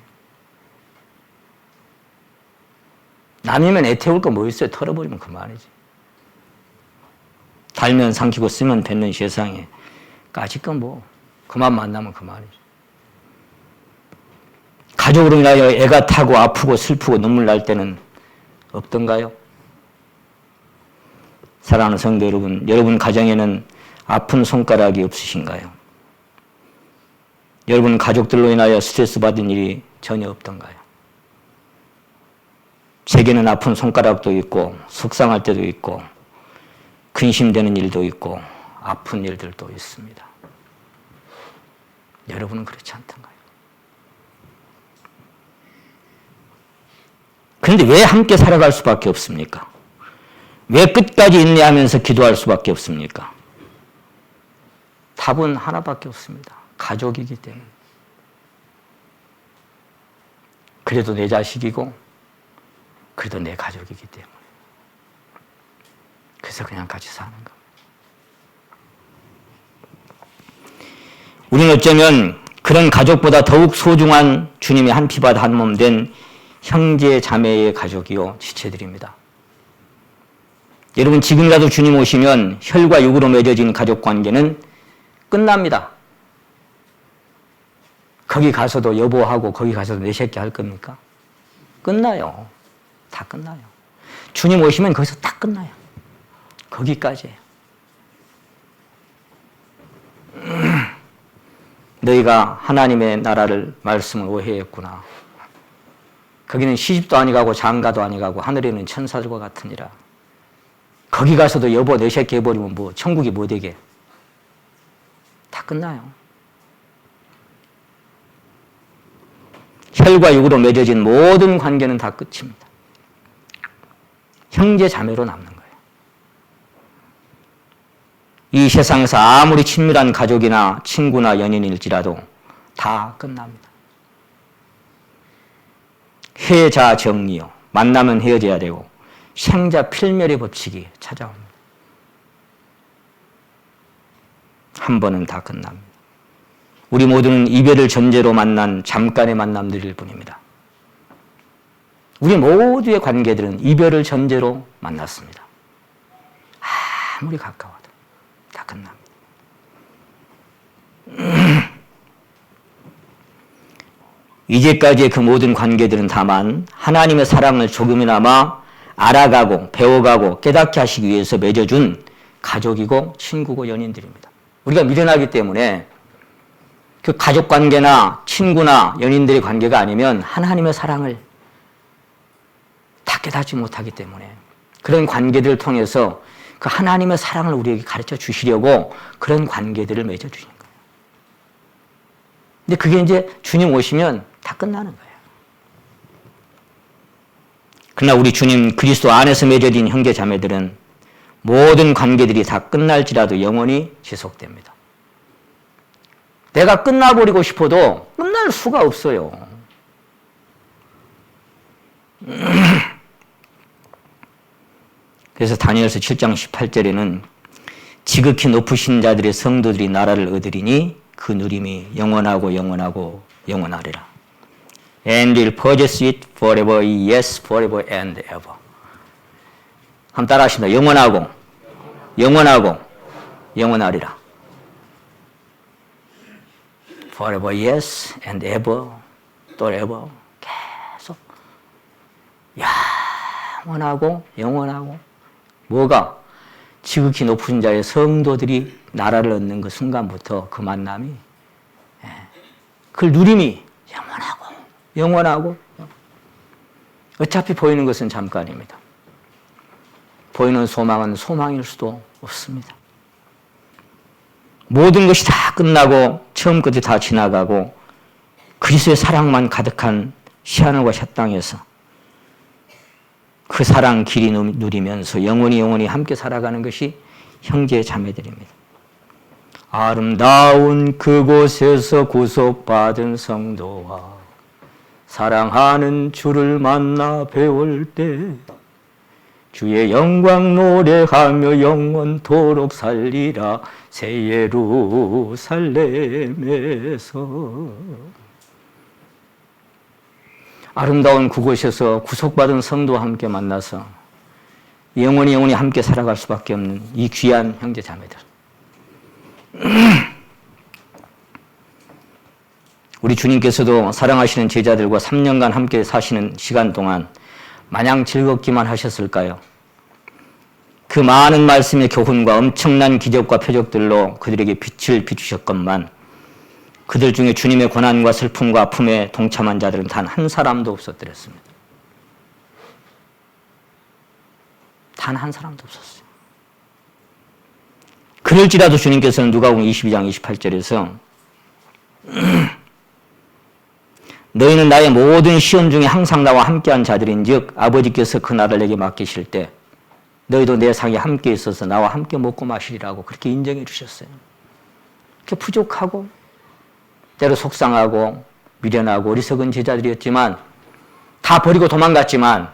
남이면 애태울 거 뭐 있어요? 털어버리면 그만이지. 달면 삼키고 쓰면 뱉는 세상에 까짓 건 뭐 그만 만나면 그만이지. 가족으로 인하여 애가 타고 아프고 슬프고 눈물 날 때는 없던가요? 사랑하는 성도 여러분, 여러분 가정에는 아픈 손가락이 없으신가요? 여러분 가족들로 인하여 스트레스 받은 일이 전혀 없던가요? 제게는 아픈 손가락도 있고 속상할 때도 있고 근심되는 일도 있고 아픈 일들도 있습니다. 여러분은 그렇지 않던가요? 그런데 왜 함께 살아갈 수밖에 없습니까? 왜 끝까지 인내하면서 기도할 수밖에 없습니까? 답은 하나밖에 없습니다. 가족이기 때문에. 그래도 내 자식이고 그래도 내 가족이기 때문에. 그래서 그냥 같이 사는 겁니다. 우리는 어쩌면 그런 가족보다 더욱 소중한 주님의 한 피바다 한 몸 된 형제 자매의 가족이요 지체들입니다. 여러분 지금이라도 주님 오시면 혈과 육으로 맺어진 가족관계는 끝납니다. 거기 가서도 여보하고 거기 가서도 내 새끼 할 겁니까? 끝나요. 다 끝나요. 주님 오시면 거기서 딱 끝나요. 거기까지예요. 너희가 하나님의 나라를 말씀을 오해했구나. 거기는 시집도 아니가고 장가도 아니가고 하늘에는 천사들과 같으니라. 거기 가서도 여보 내 새끼 해버리면 뭐 천국이 뭐 되게. 다 끝나요. 혈과 육으로 맺어진 모든 관계는 다 끝입니다. 형제 자매로 남는 거예요. 이 세상에서 아무리 친밀한 가족이나 친구나 연인일지라도 다 끝납니다. 해자 정리요. 만나면 헤어져야 되고 생자 필멸의 법칙이 찾아옵니다. 한 번은 다 끝납니다. 우리 모두는 이별을 전제로 만난 잠깐의 만남들일 뿐입니다. 우리 모두의 관계들은 이별을 전제로 만났습니다. 아무리 가까워도 다 끝납니다. 이제까지의 그 모든 관계들은 다만 하나님의 사랑을 조금이나마 알아가고 배워가고 깨닫게 하시기 위해서 맺어준 가족이고 친구고 연인들입니다. 우리가 미련하기 때문에 그 가족관계나 친구나 연인들의 관계가 아니면 하나님의 사랑을 깨닫지 못하기 때문에 그런 관계들을 통해서 그 하나님의 사랑을 우리에게 가르쳐 주시려고 그런 관계들을 맺어 주시는 거예요. 근데 그게 이제 주님 오시면 다 끝나는 거예요. 그러나 우리 주님 그리스도 안에서 맺어진 형제 자매들은 모든 관계들이 다 끝날지라도 영원히 지속됩니다. 내가 끝나버리고 싶어도 끝날 수가 없어요. 그래서 다니엘서 7장 18절에는 지극히 높으신 자들의 성도들이 나라를 얻으리니 그 누림이 영원하고 영원하고 영원하리라. And will possess it forever, yes, forever and ever. 한번 따라 하십니다. 영원하고 영원하고 영원하리라. Forever, yes, and ever, 또 ever. 계속 영원하고 영원하고 뭐가? 지극히 높은 자의 성도들이 나라를 얻는 그 순간부터 그 만남이 그 누림이 영원하고 영원하고 어차피 보이는 것은 잠깐입니다. 보이는 소망은 소망일 수도 없습니다. 모든 것이 다 끝나고 처음 끝이 다 지나가고 그리스도의 사랑만 가득한 시하늘과 새 땅에서 그 사랑 길이 누리면서 영원히 영원히 함께 살아가는 것이 형제 자매들입니다. 아름다운 그곳에서 구속받은 성도와 사랑하는 주를 만나 배울 때 주의 영광 노래하며 영원토록 살리라 새 예루살렘에서. 아름다운 그곳에서 구속받은 성도와 함께 만나서 영원히 영원히 함께 살아갈 수밖에 없는 이 귀한 형제 자매들. 우리 주님께서도 사랑하시는 제자들과 3년간 함께 사시는 시간 동안 마냥 즐겁기만 하셨을까요? 그 많은 말씀의 교훈과 엄청난 기적과 표적들로 그들에게 빛을 비추셨건만 그들 중에 주님의 고난과 슬픔과 아픔에 동참한 자들은 단 한 사람도 없었더랬습니다. 단 한 사람도 없었어요. 그럴지라도 주님께서는 누가복음 22장 28절에서 너희는 나의 모든 시험 중에 항상 나와 함께한 자들인즉 아버지께서 그 나라를 내게 맡기실 때 너희도 내 상에 함께 있어서 나와 함께 먹고 마시리라고 그렇게 인정해 주셨어요. 그렇게 부족하고 때로 속상하고 미련하고 어리석은 제자들이었지만 다 버리고 도망갔지만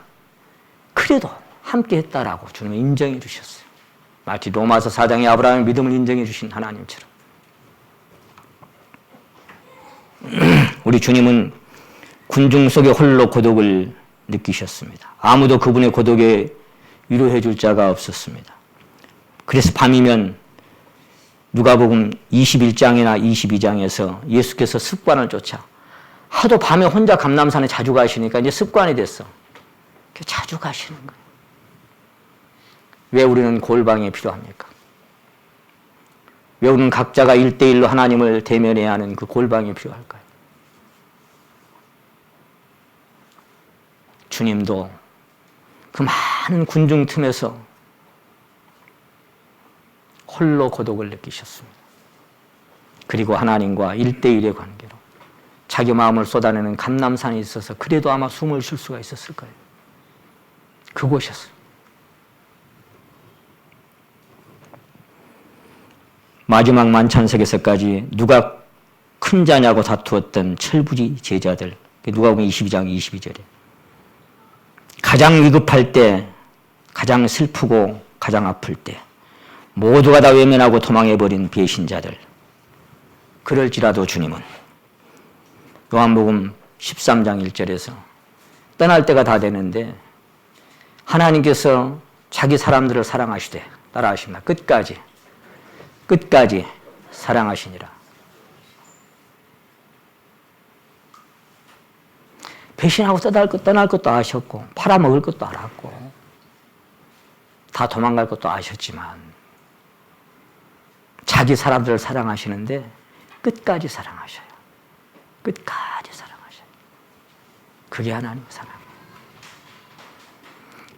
그래도 함께 했다라고 주님은 인정해 주셨어요. 마치 로마서 4장의 아브라함의 믿음을 인정해 주신 하나님처럼. 우리 주님은 군중 속에 홀로 고독을 느끼셨습니다. 아무도 그분의 고독에 위로해 줄 자가 없었습니다. 그래서 밤이면 누가복음 21장이나 22장에서 예수께서 습관을 쫓아 하도 밤에 혼자 감람산에 자주 가시니까 이제 습관이 됐어. 자주 가시는 거예요. 왜 우리는 골방이 필요합니까? 왜 우리는 각자가 1대1로 하나님을 대면해야 하는 그 골방이 필요할까요? 주님도 그 많은 군중 틈에서 홀로 고독을 느끼셨습니다. 그리고 하나님과 1대1의 관계로 자기 마음을 쏟아내는 감람산에 있어서 그래도 아마 숨을 쉴 수가 있었을 거예요. 그곳이었어요. 마지막 만찬석에서까지 누가 큰 자냐고 다투었던 철부지 제자들, 누가복음 22장 22절에 가장 위급할 때, 가장 슬프고 가장 아플 때 모두가 다 외면하고 도망해버린 배신자들. 그럴지라도 주님은 요한복음 13장 1절에서 떠날 때가 다 되는데 하나님께서 자기 사람들을 사랑하시되 따라하십니다. 끝까지 사랑하시니라. 배신하고 떠날 것도 아셨고 팔아먹을 것도 알았고 다 도망갈 것도 아셨지만 자기 사람들을 사랑하시는데 끝까지 사랑하셔요. 끝까지 사랑하셔요. 그게 하나님의 사랑이에요.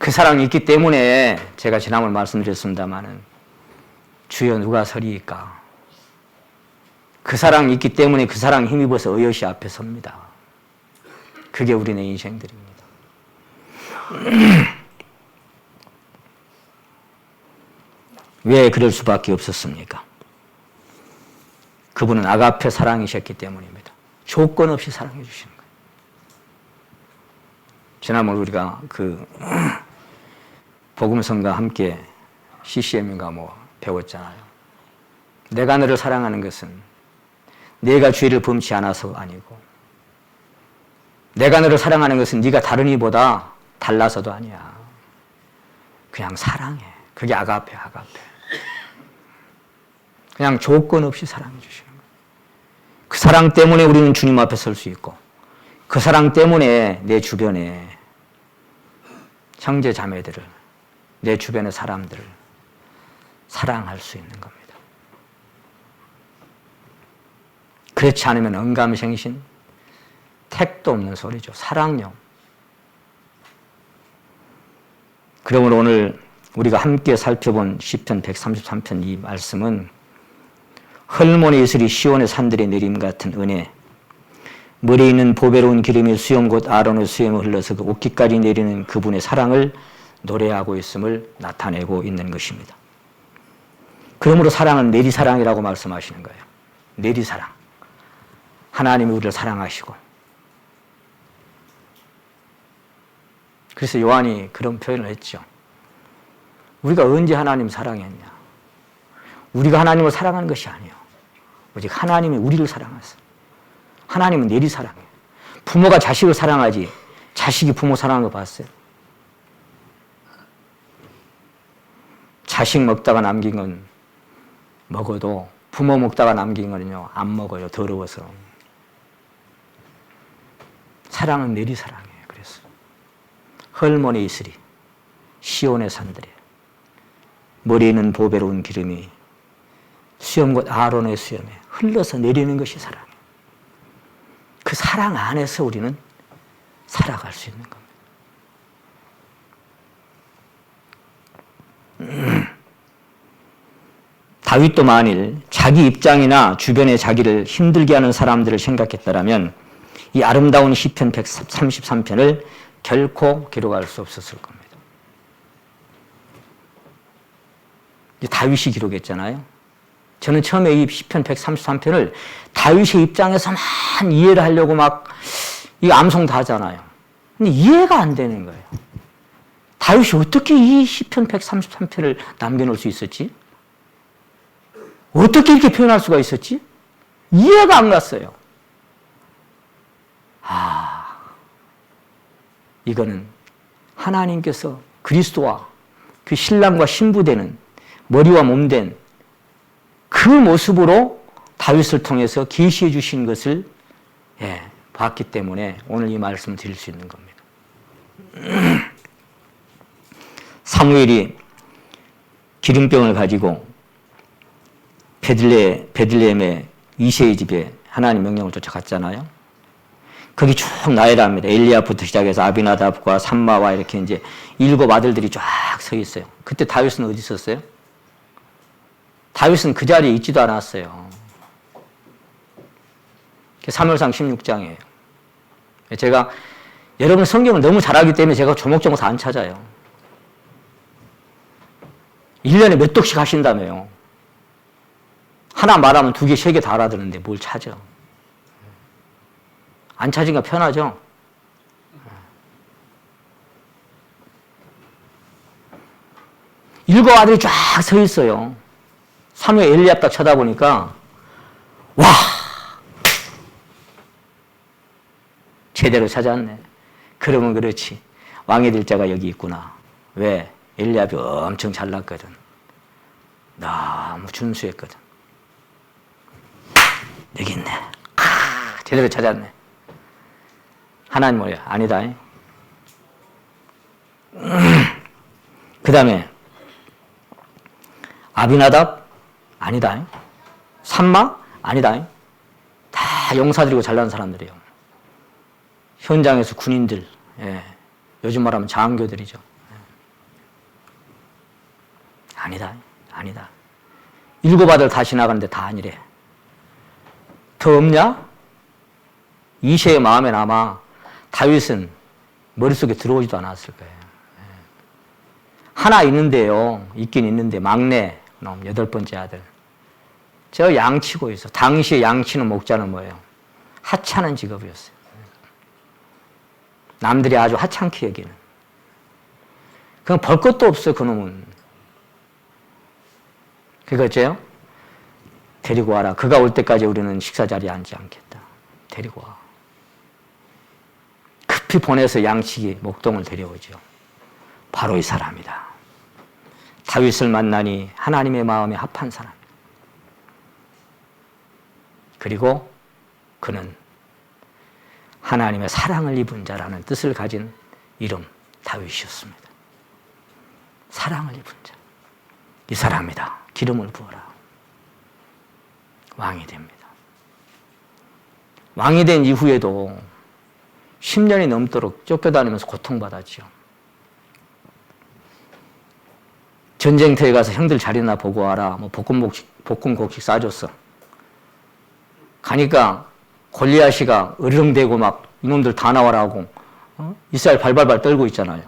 그 사랑이 있기 때문에 제가 지난번 말씀드렸습니다마는 주여 누가 서리이까. 그 사랑이 있기 때문에 그 사랑에 힘입어서 의여시 앞에 섭니다. 그게 우리네 인생들입니다. 왜 그럴 수밖에 없었습니까? 그분은 아가페 사랑이셨기 때문입니다. 조건 없이 사랑해 주시는 거예요. 지난번 우리가 복음성과 함께 CCM인가 배웠잖아요. 내가 너를 사랑하는 것은 내가 죄를 범치 않아서 아니고, 내가 너를 사랑하는 것은 네가 다른 이보다 달라서도 아니야. 그냥 사랑해. 그게 아가페. 그냥 조건 없이 사랑해 주시는 거예요. 그 사랑 때문에 우리는 주님 앞에 설 수 있고, 그 사랑 때문에 내 주변에 형제 자매들을, 내 주변의 사람들을 사랑할 수 있는 겁니다. 그렇지 않으면 언감생신, 택도 없는 소리죠. 사랑요. 그러므로 오늘 우리가 함께 살펴본 시편 133편 이 말씀은 헐몬의 이슬이 시온의 산들에 내림 같은 은혜, 머리에 있는 보배로운 기름이 수염 곧 아론의 수염을 흘러서 그 옷깃까지 내리는 그분의 사랑을 노래하고 있음을 나타내고 있는 것입니다. 그러므로 사랑은 내리사랑이라고 말씀하시는 거예요. 내리사랑. 하나님이 우리를 사랑하시고. 그래서 요한이 그런 표현을 했죠. 우리가 언제 하나님 사랑했냐? 우리가 하나님을 사랑하는 것이 아니에요. 오직 하나님이 우리를 사랑하세요. 하나님은 내리사랑이에요. 부모가 자식을 사랑하지 자식이 부모 사랑하는 거 봤어요? 자식 먹다가 남긴 건 먹어도 부모 먹다가 남긴 거는요 안 먹어요. 더러워서. 사랑은 내리사랑이에요. 그래서 헐몬의 이슬이 시온의 산들에 머리에 있는 보배로운 기름이 수염 곧 아론의 수염에 흘러서 내리는 것이 사랑이에요. 그 사랑 안에서 우리는 살아갈 수 있는 겁니다. 다윗도 만일 자기 입장이나 주변의 자기를 힘들게 하는 사람들을 생각했더라면 이 아름다운 시편 133편을 결코 기록할 수 없었을 겁니다. 다윗이 기록했잖아요. 저는 처음에 이 시편 133편을 다윗의 입장에서만 이해를 하려고 막 이 암송 다 하잖아요. 근데 이해가 안 되는 거예요. 다윗이 어떻게 이 시편 133편을 남겨놓을 수 있었지? 어떻게 이렇게 표현할 수가 있었지? 이해가 안 갔어요. 이거는 하나님께서 그리스도와 그 신랑과 신부되는 머리와 몸된 그 모습으로 다윗을 통해서 계시해 주신 것을 봤기 때문에 오늘 이 말씀을 드릴 수 있는 겁니다. 사무엘이 기름병을 가지고 베들레헴의 이새의 집에 하나님 명령을 쫓아갔잖아요. 거기 쭉 나열합니다. 엘리압부터 시작해서 아비나답과 삼마와 이렇게 이제 7 아들들이 쫙 서 있어요. 그때 다윗은 어디 있었어요? 다윗은 그 자리에 있지도 않았어요. 사무엘상 16장이에요. 제가 여러분 성경을 너무 잘 알기 때문에 제가 조목조목 다 안 찾아요. 1년에 몇 독씩 하신다며요. 하나 말하면 2개, 3개 다 알아듣는데 뭘 찾아. 안 찾으니까 편하죠? 일곱 아들이 쫙 서 있어요. 사무엘 엘리압 딱 쳐다보니까 와! 제대로 찾았네. 그러면 그렇지. 왕이 될 자가 여기 있구나. 왜? 엘리압이 엄청 잘났거든. 너무 준수했거든. 여기 있네. 제대로 찾았네. 하나님 뭐야? 아니다. 그 다음에 아비나답? 아니다. 삼마? 아니다. 다 용사들이고 잘난 사람들이에요. 현장에서 군인들, 요즘 말하면 장교들이죠. 아니다. 아니다. 7 아들 다 지나가는데 다 아니래. 더 없냐? 이새의 마음에 아마 다윗은 머릿속에 들어오지도 않았을 거예요. 하나 있는데요. 있긴 있는데 막내 놈 8번째 아들. 저 양치고 있어. 당시에 양치는 목자는 뭐예요? 하찮은 직업이었어요. 남들이 아주 하찮게 여기는. 그냥 벌 것도 없어요. 그놈은. 그러니까 어째요? 데리고 와라. 그가 올 때까지 우리는 식사 자리에 앉지 않겠다. 데리고 와. 급히 보내서 양치기 목동을 데려오죠. 바로 이 사람이다. 다윗을 만나니 하나님의 마음에 합한 사람. 그리고 그는 하나님의 사랑을 입은 자라는 뜻을 가진 이름 다윗이었습니다. 사랑을 입은 자. 이 사람이다. 기름을 부어라. 왕이 됩니다. 왕이 된 이후에도 10년이 넘도록 쫓겨다니면서 고통받았죠. 전쟁터에 가서 형들 자리나 보고 와라. 뭐 볶음 곡식 싸줬어. 가니까 골리앗이가 으르렁대고 막 이놈들 다 나와라고 이스라엘 발발발 떨고 있잖아요.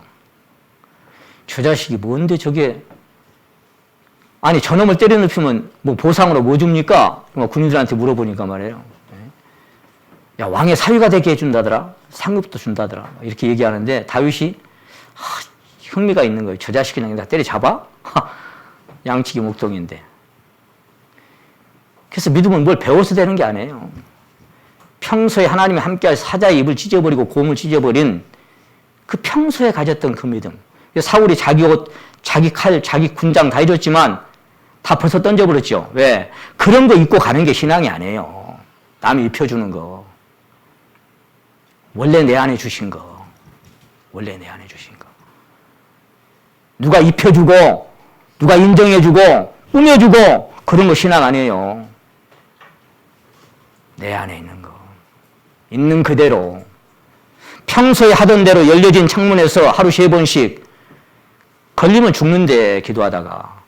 저 자식이 뭔데 저게, 아니 저놈을 때려눕히면 뭐 보상으로 뭐 줍니까? 군인들한테 물어보니까 말이에요. 야, 왕의 사위가 되게 해준다더라. 상급도 준다더라. 이렇게 얘기하는데 다윗이 흥미가 있는 거예요. 저 자식 그냥 다 때려잡아? 양치기 목동인데. 그래서 믿음은 뭘 배워서 되는 게 아니에요. 평소에 하나님이 함께하셔서 사자의 입을 찢어버리고 곰을 찢어버린 그 평소에 가졌던 그 믿음. 사울이 자기 옷, 자기 칼, 자기 군장 다 해줬지만 다 벌써 던져버렸죠. 왜? 그런 거 입고 가는 게 신앙이 아니에요. 남이 입혀주는 거. 원래 내 안에 주신 거. 원래 내 안에 주신 거. 누가 입혀주고, 누가 인정해주고, 꾸며주고, 그런 거 신앙 아니에요. 내 안에 있는 거. 있는 그대로. 평소에 하던 대로 열려진 창문에서 하루 3번씩 걸리면 죽는데 기도하다가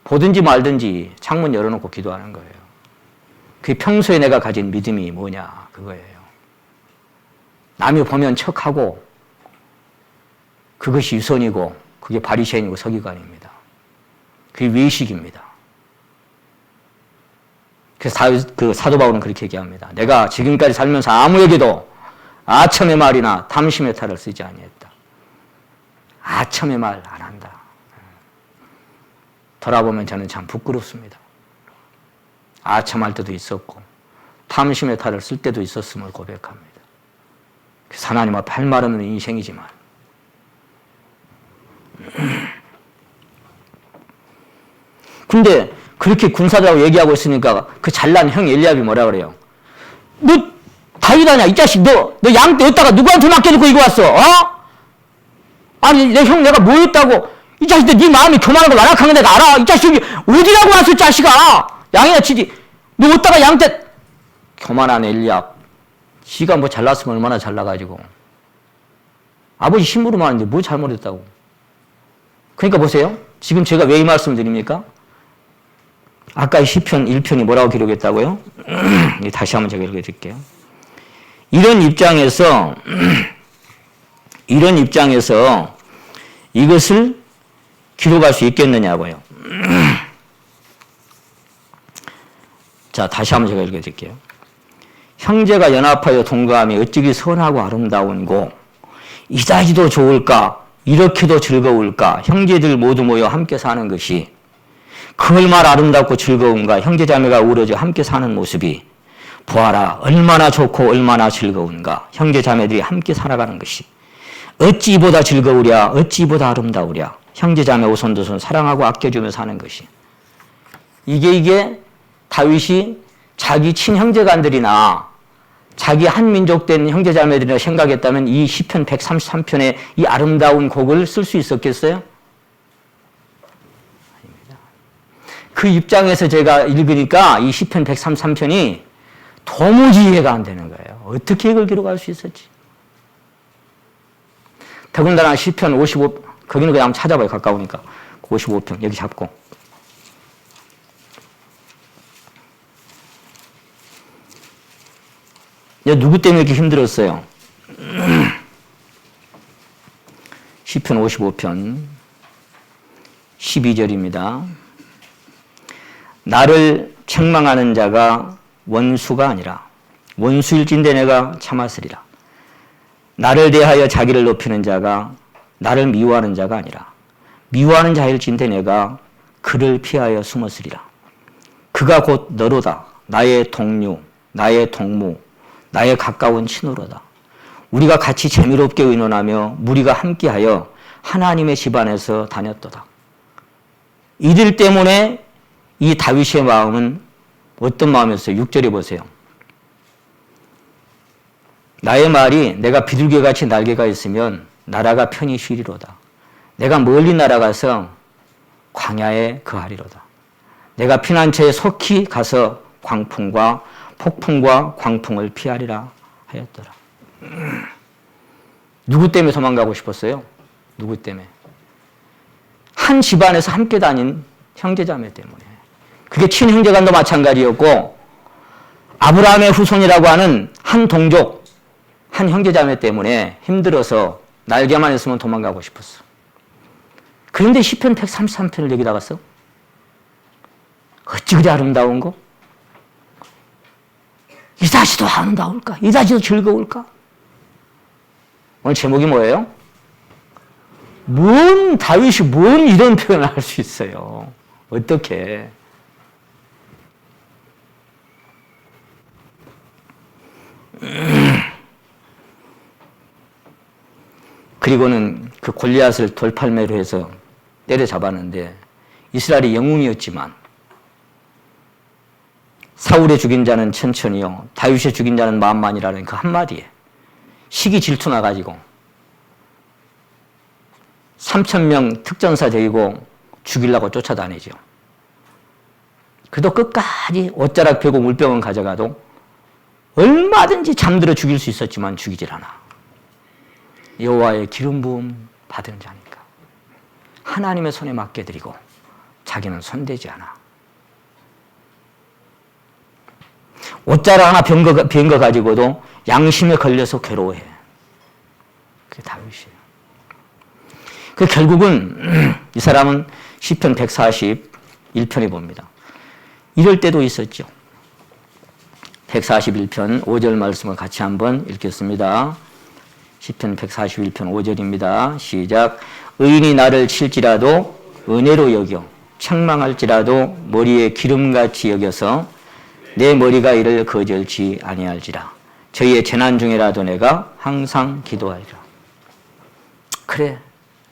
보든지 말든지 창문 열어놓고 기도하는 거예요. 그게 평소에 내가 가진 믿음이 뭐냐 그거예요. 남이 보면 척하고 그것이 유선이고 그게 바리새인이고 서기관입니다. 그게 외식입니다. 그래서 그 사도 바울은 그렇게 얘기합니다. 내가 지금까지 살면서 아무에게도 아첨의 말이나 탐심의 탈을 쓰지 아니했다. 아첨의 말 안 한다. 돌아보면 저는 참 부끄럽습니다. 아첨할 때도 있었고 탐심의 탈을 쓸 때도 있었음을 고백합니다. 그래서 하나님 앞에 할 말 없는 인생이지만 근데 그렇게 군사들하고 얘기하고 있으니까 그 잘난 형 엘리압이 뭐라 그래요? 너 다윗 아니야? 이 자식 너 양 떼었다가 누구한테 맡겨놓고 이거 왔어? 어? 아니 내 형 내가 뭐 했다고? 이 자식들 네 마음이 교만하고 완악한 거 내가 알아. 이 자식이 어디라고 왔어 이 자식아. 양이나 치지. 너 어디다가 양 떼. 교만한 엘리압. 지가 뭐 잘났으면 얼마나 잘나가지고. 아버지 힘으로만 하는데 뭐 잘못했다고. 그러니까 보세요. 지금 제가 왜 이 말씀을 드립니까? 아까 시편 1편이 뭐라고 기록했다고요? 다시 한번 제가 읽어드릴게요. 이런 입장에서 이것을 기록할 수 있겠느냐고요. 자, 다시 한번 제가 읽어드릴게요. 형제가 연합하여 동거함이 어찌기 선하고 아름다운고 이다지도 좋을까 이렇게도 즐거울까 형제들 모두 모여 함께 사는 것이 그 얼마나 아름답고 즐거운가 형제자매가 어우러져 함께 사는 모습이 보아라 얼마나 좋고 얼마나 즐거운가 형제자매들이 함께 살아가는 것이 어찌 이보다 즐거우랴 어찌 이보다 아름다우랴 형제자매 오손도손 사랑하고 아껴주며 사는 것이 이게 다윗이 자기 친형제간들이나 자기 한민족된 형제자매들이라 생각했다면 이 시편 133편의 이 아름다운 곡을 쓸 수 있었겠어요? 그 입장에서 제가 읽으니까 이 시편 133편이 도무지 이해가 안 되는 거예요. 어떻게 이걸 기록할 수 있었지? 더군다나 시편 55, 거기는 그냥 찾아봐요. 가까우니까. 55평 여기 잡고. 누구 때문에 이렇게 힘들었어요? 시편 55편 12절입니다. 나를 책망하는 자가 원수가 아니라 원수일진대 내가 참았으리라. 나를 대하여 자기를 높이는 자가 나를 미워하는 자가 아니라 미워하는 자일진대 내가 그를 피하여 숨었으리라. 그가 곧 너로다. 나의 동료, 나의 동무, 나의 가까운 친구로다. 우리가 같이 재미롭게 의논하며 무리가 함께하여 하나님의 집안에서 다녔도다. 이들 때문에 이 다윗의 마음은 어떤 마음이었어요? 6절에 보세요. 나의 말이 내가 비둘기같이 날개가 있으면 나라가 편히 쉬리로다. 내가 멀리 날아가서 광야에 거하리로다. 내가 피난처에 속히 가서 광풍과 폭풍과 광풍을 피하리라 하였더라. 누구 때문에 도망가고 싶었어요? 누구 때문에? 한 집안에서 함께 다닌 형제자매 때문에. 그게 친형제간도 마찬가지였고 아브라함의 후손이라고 하는 한 동족, 한 형제자매 때문에 힘들어서 날개만 있으면 도망가고 싶었어. 그런데 시편 133편을 여기다가 써? 어찌 그리 아름다운 거? 이다시도 아름다울까? 이다시도 즐거울까? 오늘 제목이 뭐예요? 다윗이 뭔 이런 표현을 할 수 있어요? 어떻게? 그리고는 그 골리앗을 돌팔매로 해서 때려잡았는데 이스라엘이 영웅이었지만 사울의 죽인 자는 천천히요 다윗의 죽인 자는 만만이라는 그 한마디에 시기 질투 나가지고 3,000명 특전사 데리고 죽이려고 쫓아다니죠. 그래도 끝까지 옷자락 펴고 물병은 가져가도 얼마든지 잠들어 죽일 수 있었지만 죽이질 않아. 여호와의 기름 부음 받은 자니까 하나님의 손에 맡겨드리고 자기는 손대지 않아. 옷자락 하나 빈 거 가지고도 양심에 걸려서 괴로워해. 그게 다윗이에요. 그 결국은 이 사람은 시편 141편에 봅니다. 이럴 때도 있었죠. 141편 5절 말씀을 같이 한번 읽겠습니다. 시편 141편 5절입니다. 시작. 의인이 나를 칠지라도 은혜로 여겨 책망할지라도 머리에 기름같이 여겨서 내 머리가 이를 거절치 아니할지라. 저희의 재난 중에라도 내가 항상 기도하리라. 그래,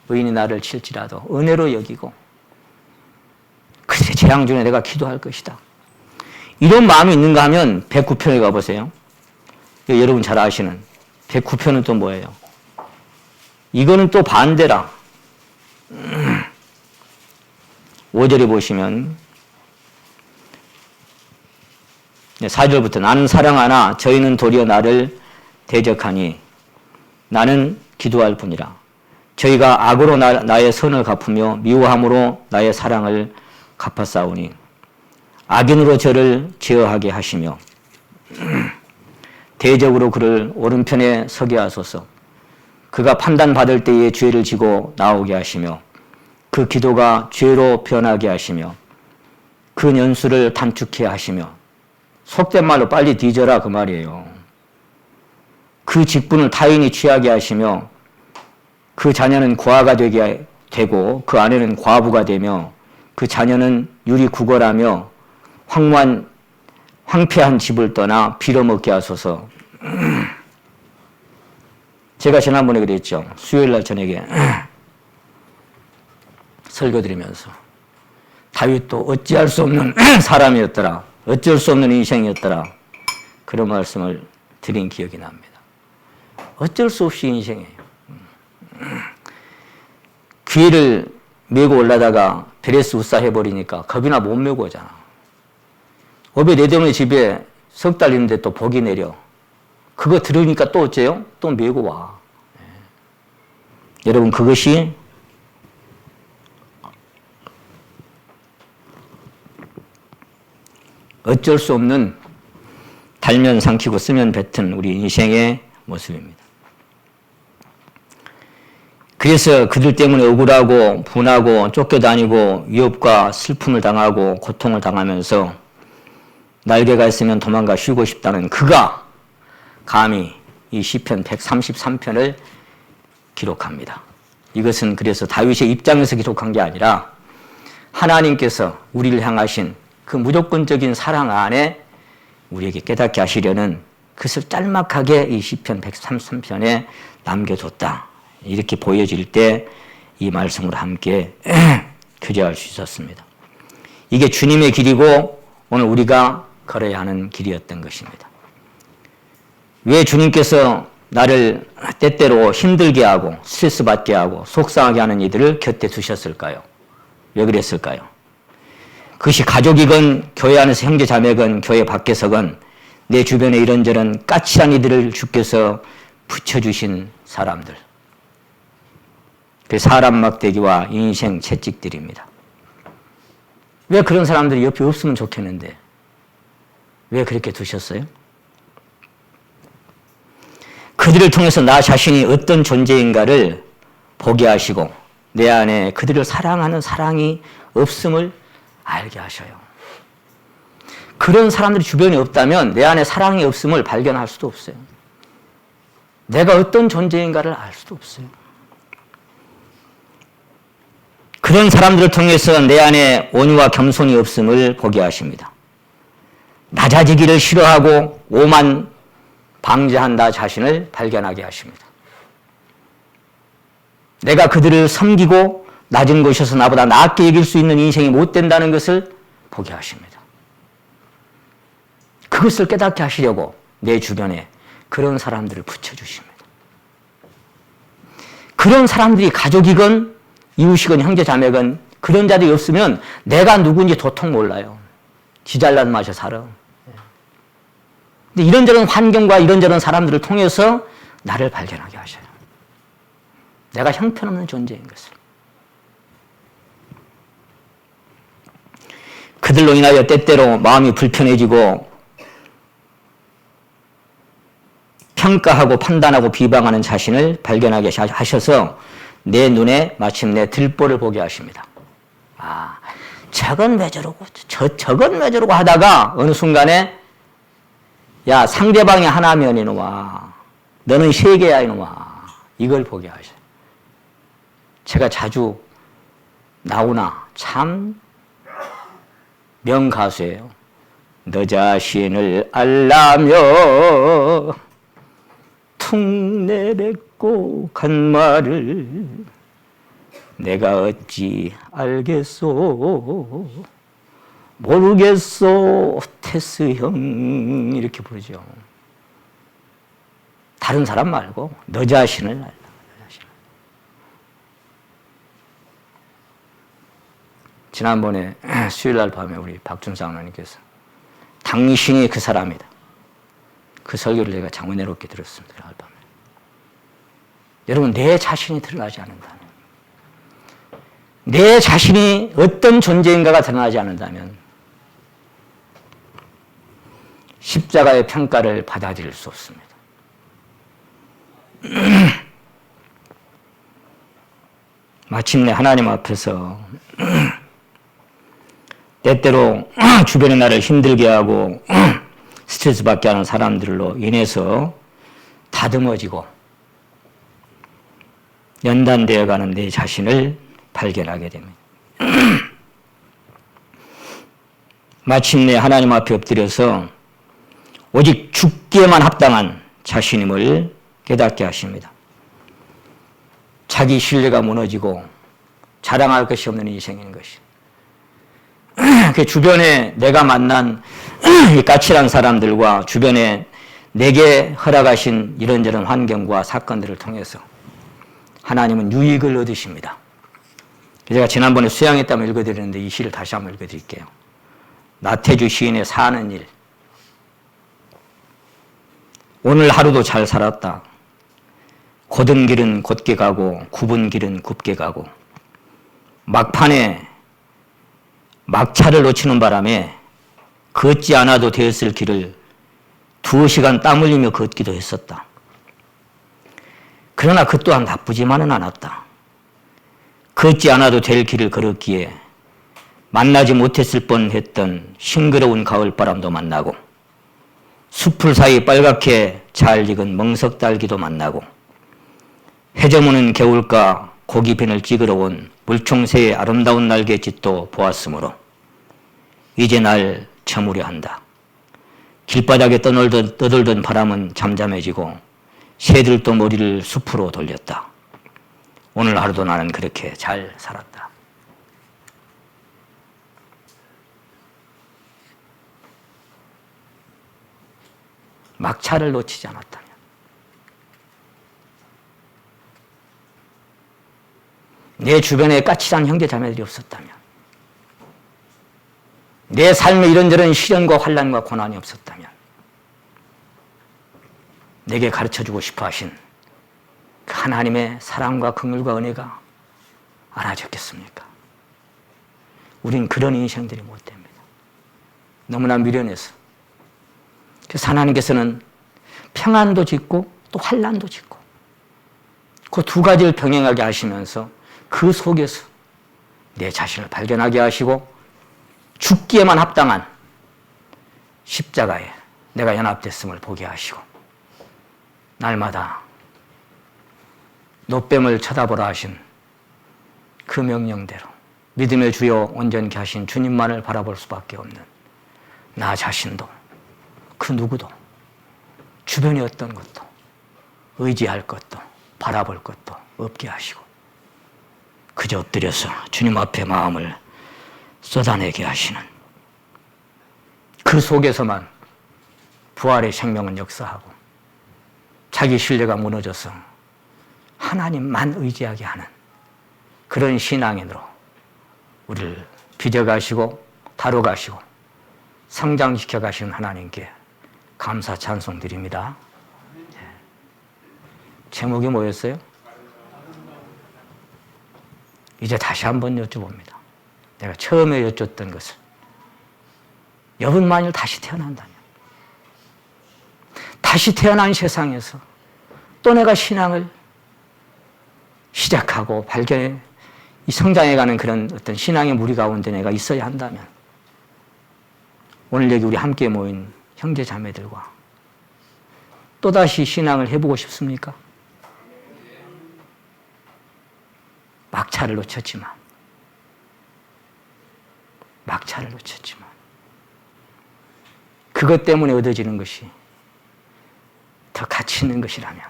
의인이 나를 칠지라도 은혜로 여기고 그래, 재앙 중에 내가 기도할 것이다. 이런 마음이 있는가 하면 109편에 가보세요. 여러분 잘 아시는 109편은 또 뭐예요? 이거는 또 반대라. 5절에 보시면 4절부터 나는 사랑하나 저희는 도리어 나를 대적하니 나는 기도할 뿐이라. 저희가 악으로 나의 선을 갚으며 미워함으로 나의 사랑을 갚아싸우니 악인으로 저를 제어하게 하시며 대적으로 그를 오른편에 서게 하소서. 그가 판단받을 때에 죄를 지고 나오게 하시며 그 기도가 죄로 변하게 하시며 그 년수를 단축해 하시며 속된 말로 빨리 뒤져라 그 말이에요. 그 직분을 타인이 취하게 하시며 그 자녀는 고아가 되게 되고 그 아내는 과부가 되며 그 자녀는 유리 구걸하며 황폐한 집을 떠나 빌어먹게 하소서. 제가 지난번에 그랬죠. 수요일날 저녁에 설교드리면서 다윗도 어찌할 수 없는 사람이었더라. 어쩔 수 없는 인생이었더라. 그런 말씀을 드린 기억이 납니다. 어쩔 수 없이 인생이에요. 귀를 메고 올라다가 베레스 우사 해버리니까 겁이나 못 메고 오잖아. 오베데돔의 집에 석 달 있는데 또 복이 내려. 그거 들으니까 또 어째요? 또 메고 와. 네. 여러분 그것이 어쩔 수 없는 달면 삼키고 쓰면 뱉은 우리 인생의 모습입니다. 그래서 그들 때문에 억울하고 분하고 쫓겨다니고 위협과 슬픔을 당하고 고통을 당하면서 날개가 있으면 도망가 쉬고 싶다는 그가 감히 이 시편 133편을 기록합니다. 이것은 그래서 다윗의 입장에서 기록한 게 아니라 하나님께서 우리를 향하신 그 무조건적인 사랑 안에 우리에게 깨닫게 하시려는 그것을 짤막하게 이 시편 133편에 남겨뒀다. 이렇게 보여질 때 이 말씀으로 함께 교제할 수 있었습니다. 이게 주님의 길이고 오늘 우리가 걸어야 하는 길이었던 것입니다. 왜 주님께서 나를 때때로 힘들게 하고 스트레스 받게 하고 속상하게 하는 이들을 곁에 두셨을까요? 왜 그랬을까요? 그것이 가족이건 교회 안에서 형제 자매건 교회 밖에서건 내 주변에 이런저런 까칠한 이들을 주께서 붙여주신 사람들. 그 사람 막대기와 인생 채찍들입니다. 왜 그런 사람들이 옆에 없으면 좋겠는데 왜 그렇게 두셨어요? 그들을 통해서 나 자신이 어떤 존재인가를 보게 하시고 내 안에 그들을 사랑하는 사랑이 없음을 알게 하셔요. 그런 사람들이 주변에 없다면 내 안에 사랑이 없음을 발견할 수도 없어요. 내가 어떤 존재인가를 알 수도 없어요. 그런 사람들을 통해서 내 안에 온유와 겸손이 없음을 보게 하십니다. 낮아지기를 싫어하고 오만 방지한 나 자신을 발견하게 하십니다. 내가 그들을 섬기고 낮은 곳에서 나보다 낮게 여길 수 있는 인생이 못 된다는 것을 보게 하십니다. 그것을 깨닫게 하시려고 내 주변에 그런 사람들을 붙여주십니다. 그런 사람들이 가족이건 이웃이건 형제 자매건 그런 자들이 없으면 내가 누구인지 도통 몰라요. 지 잘난 맛에 살아. 근데 이런저런 환경과 이런저런 사람들을 통해서 나를 발견하게 하셔요. 내가 형편없는 존재인 것을. 그들로 인하여 때때로 마음이 불편해지고 평가하고 판단하고 비방하는 자신을 발견하게 하셔서 내 눈에 마침내 들보를 보게 하십니다. 아, 저건 왜 저러고 저건 왜 저러고 하다가 어느 순간에 야, 상대방이 하나면 이놈아, 너는 세 개야 이놈아, 이걸 보게 하셔요. 제가 자주 나오나 참 명가수예요. 너 자신을 알라며 툭 내뱉고 간 말을 내가 어찌 알겠소 모르겠소 테스 형 이렇게 부르죠. 다른 사람 말고 너 자신을 알라. 지난번에 수요일날 밤에 우리 박준상 하나님께서 당신이 그 사람이다. 그 설교를 제가 장문해롭게 들었습니다. 그날 밤에. 여러분, 내 자신이 드러나지 않는다면, 내 자신이 어떤 존재인가가 드러나지 않는다면 십자가의 평가를 받아들일 수 없습니다. 마침내 하나님 앞에서 때때로 주변의 나를 힘들게 하고 스트레스 받게 하는 사람들로 인해서 다듬어지고 연단되어 가는 내 자신을 발견하게 됩니다. 마침내 하나님 앞에 엎드려서 오직 죽기에만 합당한 자신임을 깨닫게 하십니다. 자기 신뢰가 무너지고 자랑할 것이 없는 인생인 것이. 그 주변에 내가 만난 이 까칠한 사람들과 주변에 내게 허락하신 이런저런 환경과 사건들을 통해서 하나님은 유익을 얻으십니다. 제가 지난번에 수양했다면 읽어드렸는데 이 시를 다시 한번 읽어드릴게요. 나태주 시인의 사는 일. 오늘 하루도 잘 살았다. 곧은 길은 곧게 가고 굽은 길은 굽게 가고 막판에 막차를 놓치는 바람에 걷지 않아도 되었을 길을 2시간 땀 흘리며 걷기도 했었다. 그러나 그 또한 나쁘지만은 않았다. 걷지 않아도 될 길을 걸었기에 만나지 못했을 뻔했던 싱그러운 가을바람도 만나고 숲풀 사이 빨갛게 잘 익은 멍석딸기도 만나고 해저무는 개울가 고기펜을 찍으러 온 물총새의 아름다운 날갯짓도 보았으므로 이제 날 저무려 한다. 길바닥에 떠돌던 바람은 잠잠해지고 새들도 머리를 숲으로 돌렸다. 오늘 하루도 나는 그렇게 잘 살았다. 막차를 놓치지 않았다면, 내 주변에 까칠한 형제자매들이 없었다면, 내 삶에 이런저런 시련과 환난과 고난이 없었다면, 내게 가르쳐주고 싶어 하신 그 하나님의 사랑과 긍휼과 은혜가 알아졌겠습니까? 우린 그런 인생들이 못 됩니다. 너무나 미련해서. 그래서 하나님께서는 평안도 짓고 또 환난도 짓고 그 두 가지를 병행하게 하시면서 그 속에서 내 자신을 발견하게 하시고 죽기에만 합당한 십자가에 내가 연합됐음을 보게 하시고 날마다 노뱀을 쳐다보라 하신 그 명령대로 믿음의 주여 온전케 하신 주님만을 바라볼 수밖에 없는 나 자신도 그 누구도 주변에 어떤 것도 의지할 것도 바라볼 것도 없게 하시고 그저 엎드려서 주님 앞에 마음을 쏟아내게 하시는 그 속에서만 부활의 생명은 역사하고 자기 신뢰가 무너져서 하나님만 의지하게 하는 그런 신앙인으로 우리를 빚어가시고 다뤄가시고 성장시켜 가시는 하나님께 감사 찬송 드립니다. 제목이 뭐였어요? 이제 다시 한번 여쭤봅니다. 내가 처음에 여쭙던 것을 여분 만일 다시 태어난다면 다시 태어난 세상에서 또 내가 신앙을 시작하고 발견해 성장해가는 그런 어떤 신앙의 무리 가운데 내가 있어야 한다면 오늘 여기 우리 함께 모인 형제 자매들과 또다시 신앙을 해보고 싶습니까? 막차를 놓쳤지만 그것 때문에 얻어지는 것이 더 가치 있는 것이라면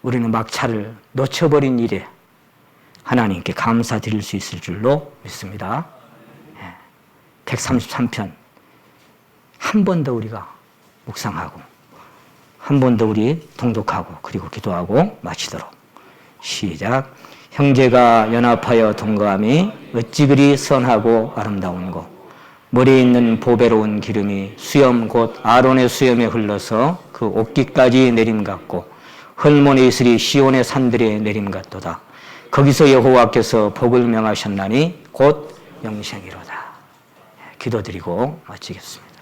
우리는 막차를 놓쳐버린 일에 하나님께 감사드릴 수 있을 줄로 믿습니다. 133편 한 번 더 우리가 묵상하고 한 번 더 우리 통독하고 그리고 기도하고 마치도록. 시작. 형제가 연합하여 동거함이 어찌 그리 선하고 아름다운고 머리에 있는 보배로운 기름이 수염 곧 아론의 수염에 흘러서 그 옷깃까지 내림 같고 헐몬의 이슬이 시온의 산들에 내림 같도다. 거기서 여호와께서 복을 명하셨나니 곧 영생이로다. 기도드리고 마치겠습니다.